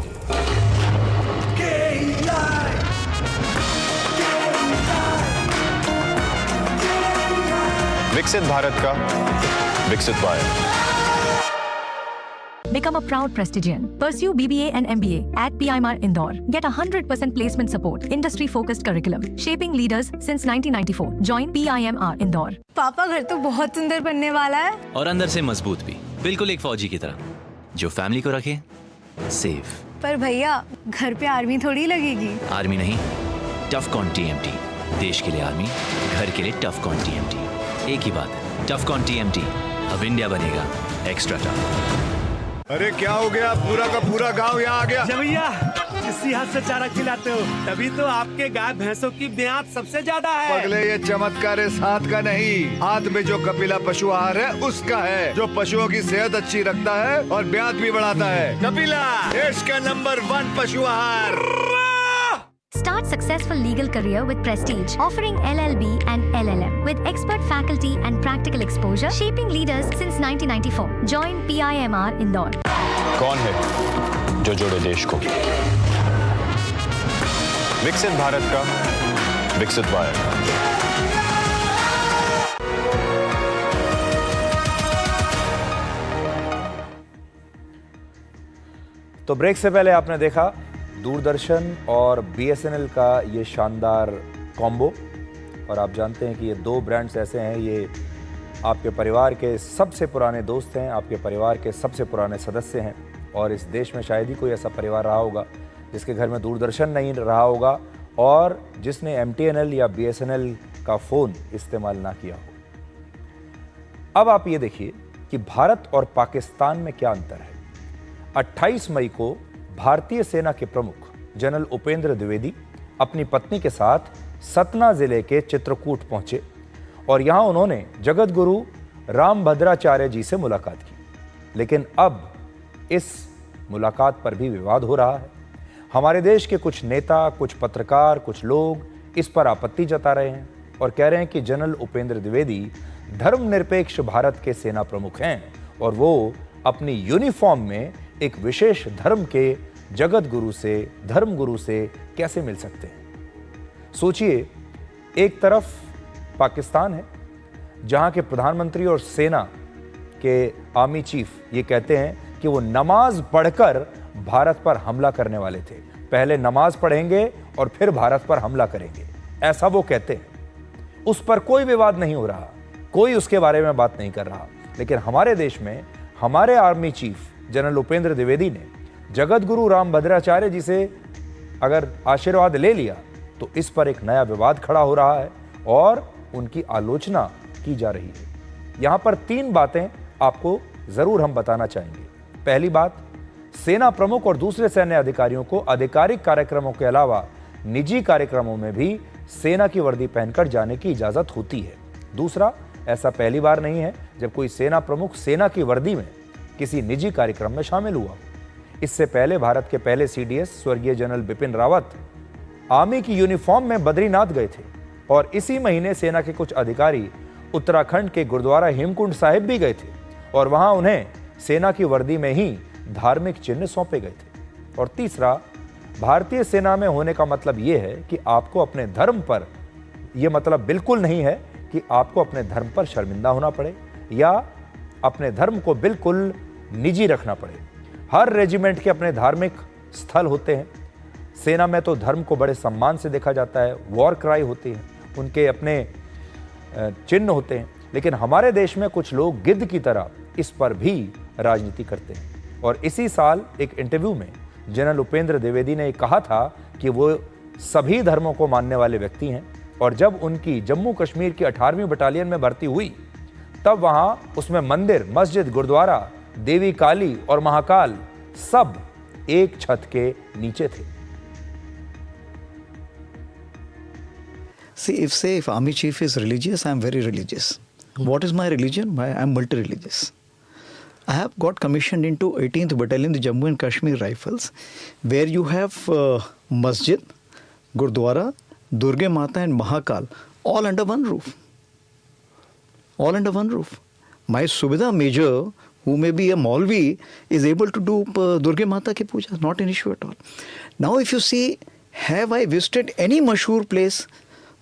विकसित भारत का विकसित wire. Become a proud Prestigian. Pursue BBA and MBA at PIMR Indore. Get 100% placement support. Industry-focused curriculum. Shaping leaders since 1994. Join PIMR Indore. पापा घर तो बहुत सुंदर बनने वाला है और अंदर से मजबूत भी, बिल्कुल एक फौजी की तरह, जो फैमिली को रखे सेफ। पर भैया घर पे आर्मी थोड़ी लगेगी। आर्मी नहीं, टफकॉन TMT। देश के लिए आर्मी, घर के लिए टफकॉन TMT। एक ही बात है, टफकॉन TMT। अब इंडिया बनेगा एक्स्ट्रा टफ। अरे क्या हो गया, पूरा का पूरा गांव यहाँ आ गया। भैया इसी हाथ से चारा खिलाते हो, तभी तो आपके गाय भैंसों की ब्याज सबसे ज्यादा है। पगले, ये चमत्कार इस हाथ का नहीं, हाथ में जो कपिला पशु आहार है उसका है, जो पशुओं की सेहत अच्छी रखता है और ब्याज भी बढ़ाता है। कपिला, देश का नंबर 1 पशु आहार। Start successful legal career with Prestige, offering LLB and LLM with expert faculty and practical exposure, shaping leaders since 1994. Join PIMR Indore. कौन है जो जोड़े देश को? विकसित भारत का विकसित वायर। तो ब्रेक से पहले आपने देखा दूरदर्शन और BSNL का ये शानदार कॉम्बो, और आप जानते हैं कि ये 2 ब्रांड्स ऐसे हैं, ये आपके परिवार के सबसे पुराने दोस्त हैं, आपके परिवार के सबसे पुराने सदस्य हैं, और इस देश में शायद ही कोई ऐसा परिवार रहा होगा जिसके घर में दूरदर्शन नहीं रहा होगा और जिसने MTNL या BSNL का फ़ोन इस्तेमाल ना किया हो। अब आप ये देखिए कि भारत और पाकिस्तान में क्या अंतर है। 28 मई को भारतीय सेना के प्रमुख जनरल उपेंद्र द्विवेदी अपनी पत्नी के साथ सतना जिले के चित्रकूट पहुंचे और यहां उन्होंने जगत गुरु रामभद्राचार्य जी से मुलाकात की। लेकिन अब इस मुलाकात पर भी विवाद हो रहा है। हमारे देश के कुछ नेता, कुछ पत्रकार, कुछ लोग इस पर आपत्ति जता रहे हैं और कह रहे हैं कि जनरल उपेंद्र द्विवेदी धर्मनिरपेक्ष भारत के सेना प्रमुख हैं और वो अपनी यूनिफॉर्म में एक विशेष धर्म के जगत गुरु से, धर्म गुरु से कैसे मिल सकते हैं। सोचिए, एक तरफ पाकिस्तान है जहां के प्रधानमंत्री और सेना के आर्मी चीफ ये कहते हैं कि वो नमाज पढ़कर भारत पर हमला करने वाले थे, पहले नमाज पढ़ेंगे और फिर भारत पर हमला करेंगे, ऐसा वो कहते हैं। उस पर कोई विवाद नहीं हो रहा, कोई उसके बारे में बात नहीं कर रहा। लेकिन हमारे देश में हमारे army chief general Upendra Dwivedi ने जगत गुरु रामभद्राचार्य जी से अगर आशीर्वाद ले लिया तो इस पर एक नया विवाद खड़ा हो रहा है और उनकी आलोचना की जा रही है। यहां पर 3 बातें आपको जरूर हम बताना चाहेंगे। पहली बात, सेना प्रमुख और दूसरे सैन्य अधिकारियों को आधिकारिक कार्यक्रमों के अलावा निजी कार्यक्रमों में भी सेना की वर्दी पहनकर जाने की इजाजत होती है। दूसरा, ऐसा पहली बार नहीं है जब कोई सेना प्रमुख सेना की वर्दी में किसी निजी कार्यक्रम में शामिल हुआ। इससे पहले भारत के पहले CDS स्वर्गीय जनरल बिपिन रावत आर्मी की यूनिफॉर्म में बद्रीनाथ गए थे और इसी महीने सेना के कुछ अधिकारी उत्तराखंड के गुरुद्वारा हेमकुंड साहिब भी गए थे और वहां उन्हें सेना की वर्दी में ही धार्मिक चिन्ह सौंपे गए थे। और तीसरा, भारतीय सेना में होने का मतलब यह है कि आपको अपने धर्म पर, यह मतलब बिल्कुल नहीं है कि आपको अपने धर्म पर शर्मिंदा होना पड़े या अपने धर्म को बिल्कुल निजी रखना पड़े। हर रेजिमेंट के अपने धार्मिक स्थल होते हैं। सेना में तो धर्म को बड़े सम्मान से देखा जाता है, वॉर क्राई होती है, उनके अपने चिन्ह होते हैं। लेकिन हमारे देश में कुछ लोग गिद्ध की तरह इस पर भी राजनीति करते हैं। और इसी साल एक इंटरव्यू में जनरल उपेंद्र द्विवेदी ने कहा था कि वो सभी धर्मों को मानने वाले व्यक्ति हैं, और जब उनकी जम्मू कश्मीर की 18वीं बटालियन में भर्ती हुई तब वहां उसमें मंदिर, मस्जिद, गुरुद्वारा, देवी काली और महाकाल सब एक छत के नीचे थे। See, if army chief is religious, I am very religious. What is my religion? I am multi-religious. I have got commissioned into 18th Battalion, the Jammu and Kashmir Rifles, where you have masjid, gurdwara, Durga Mata and Mahakal, all under one roof. All under one roof. My Subedar Major, who may be a Maulvi, is able to do Durga Mata ki puja, not an issue at all. Now if you see, have I visited any mashhoor place,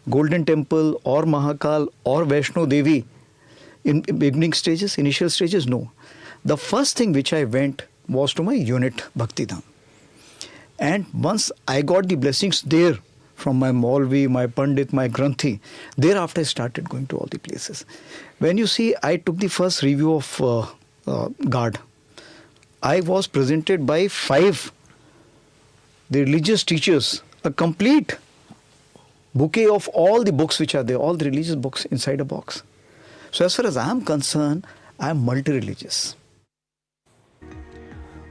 Golden Temple or Mahakal or Vaishno Devi in beginning stages, initial stages? No. The first thing which I went was to my unit Bhakti Dham. And once I got the blessings there from my Maulvi, my Pandit, my Granthi, thereafter I started going to all the places. When you see, I took the first review of guard. I was presented by 5 the religious teachers, a complete bouquet of all the books which are there, all the religious books inside a box. So as far as I am concerned, I am multi-religious.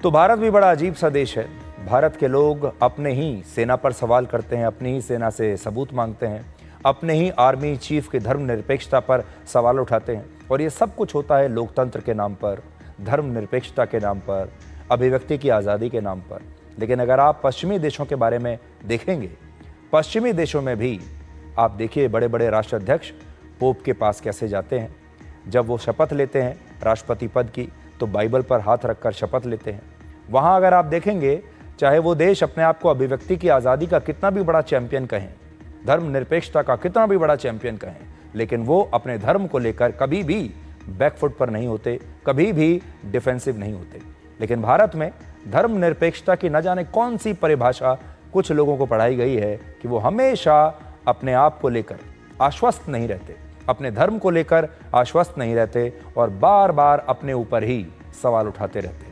तो भारत भी बड़ा अजीब सा देश है। भारत के लोग अपने ही सेना पर सवाल करते हैं, अपनी ही सेना से सबूत मांगते हैं, अपने ही आर्मी चीफ की धर्मनिरपेक्षता पर सवाल उठाते हैं। और ये सब कुछ होता है लोकतंत्र के नाम पर, धर्मनिरपेक्षता के नाम पर, अभिव्यक्ति की आज़ादी के नाम पर। लेकिन अगर आप पश्चिमी देशों के बारे में देखेंगे, पश्चिमी देशों में भी आप देखिए बड़े बड़े राष्ट्राध्यक्ष पोप के पास कैसे जाते हैं। जब वो शपथ लेते हैं राष्ट्रपति पद की तो बाइबल पर हाथ रखकर शपथ लेते हैं। वहाँ अगर आप देखेंगे, चाहे वो देश अपने आप को अभिव्यक्ति की आज़ादी का कितना भी बड़ा चैंपियन कहें, धर्मनिरपेक्षता का कितना भी बड़ा चैंपियन कहें, लेकिन वो अपने धर्म को लेकर कभी भी बैकफुट पर नहीं होते, कभी भी डिफेंसिव नहीं होते। लेकिन भारत में धर्मनिरपेक्षता की न जाने कौन सी परिभाषा कुछ लोगों को पढ़ाई गई है कि वो हमेशा अपने आप को लेकर आश्वस्त नहीं रहते, अपने धर्म को लेकर आश्वस्त नहीं रहते और बार बार अपने ऊपर ही सवाल उठाते रहते।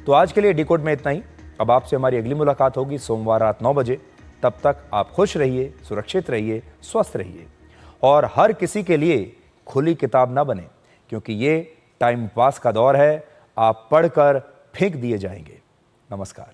तो आज के लिए डिकोड में इतना ही। अब आपसे हमारी अगली मुलाकात होगी सोमवार रात 9 बजे। तब तक आप खुश रहिए, सुरक्षित रहिए, स्वस्थ रहिए और हर किसी के लिए खुली किताब ना बने, क्योंकि ये टाइम पास का दौर है। आप पढ़कर फेंक दिए जाएंगे। नमस्कार।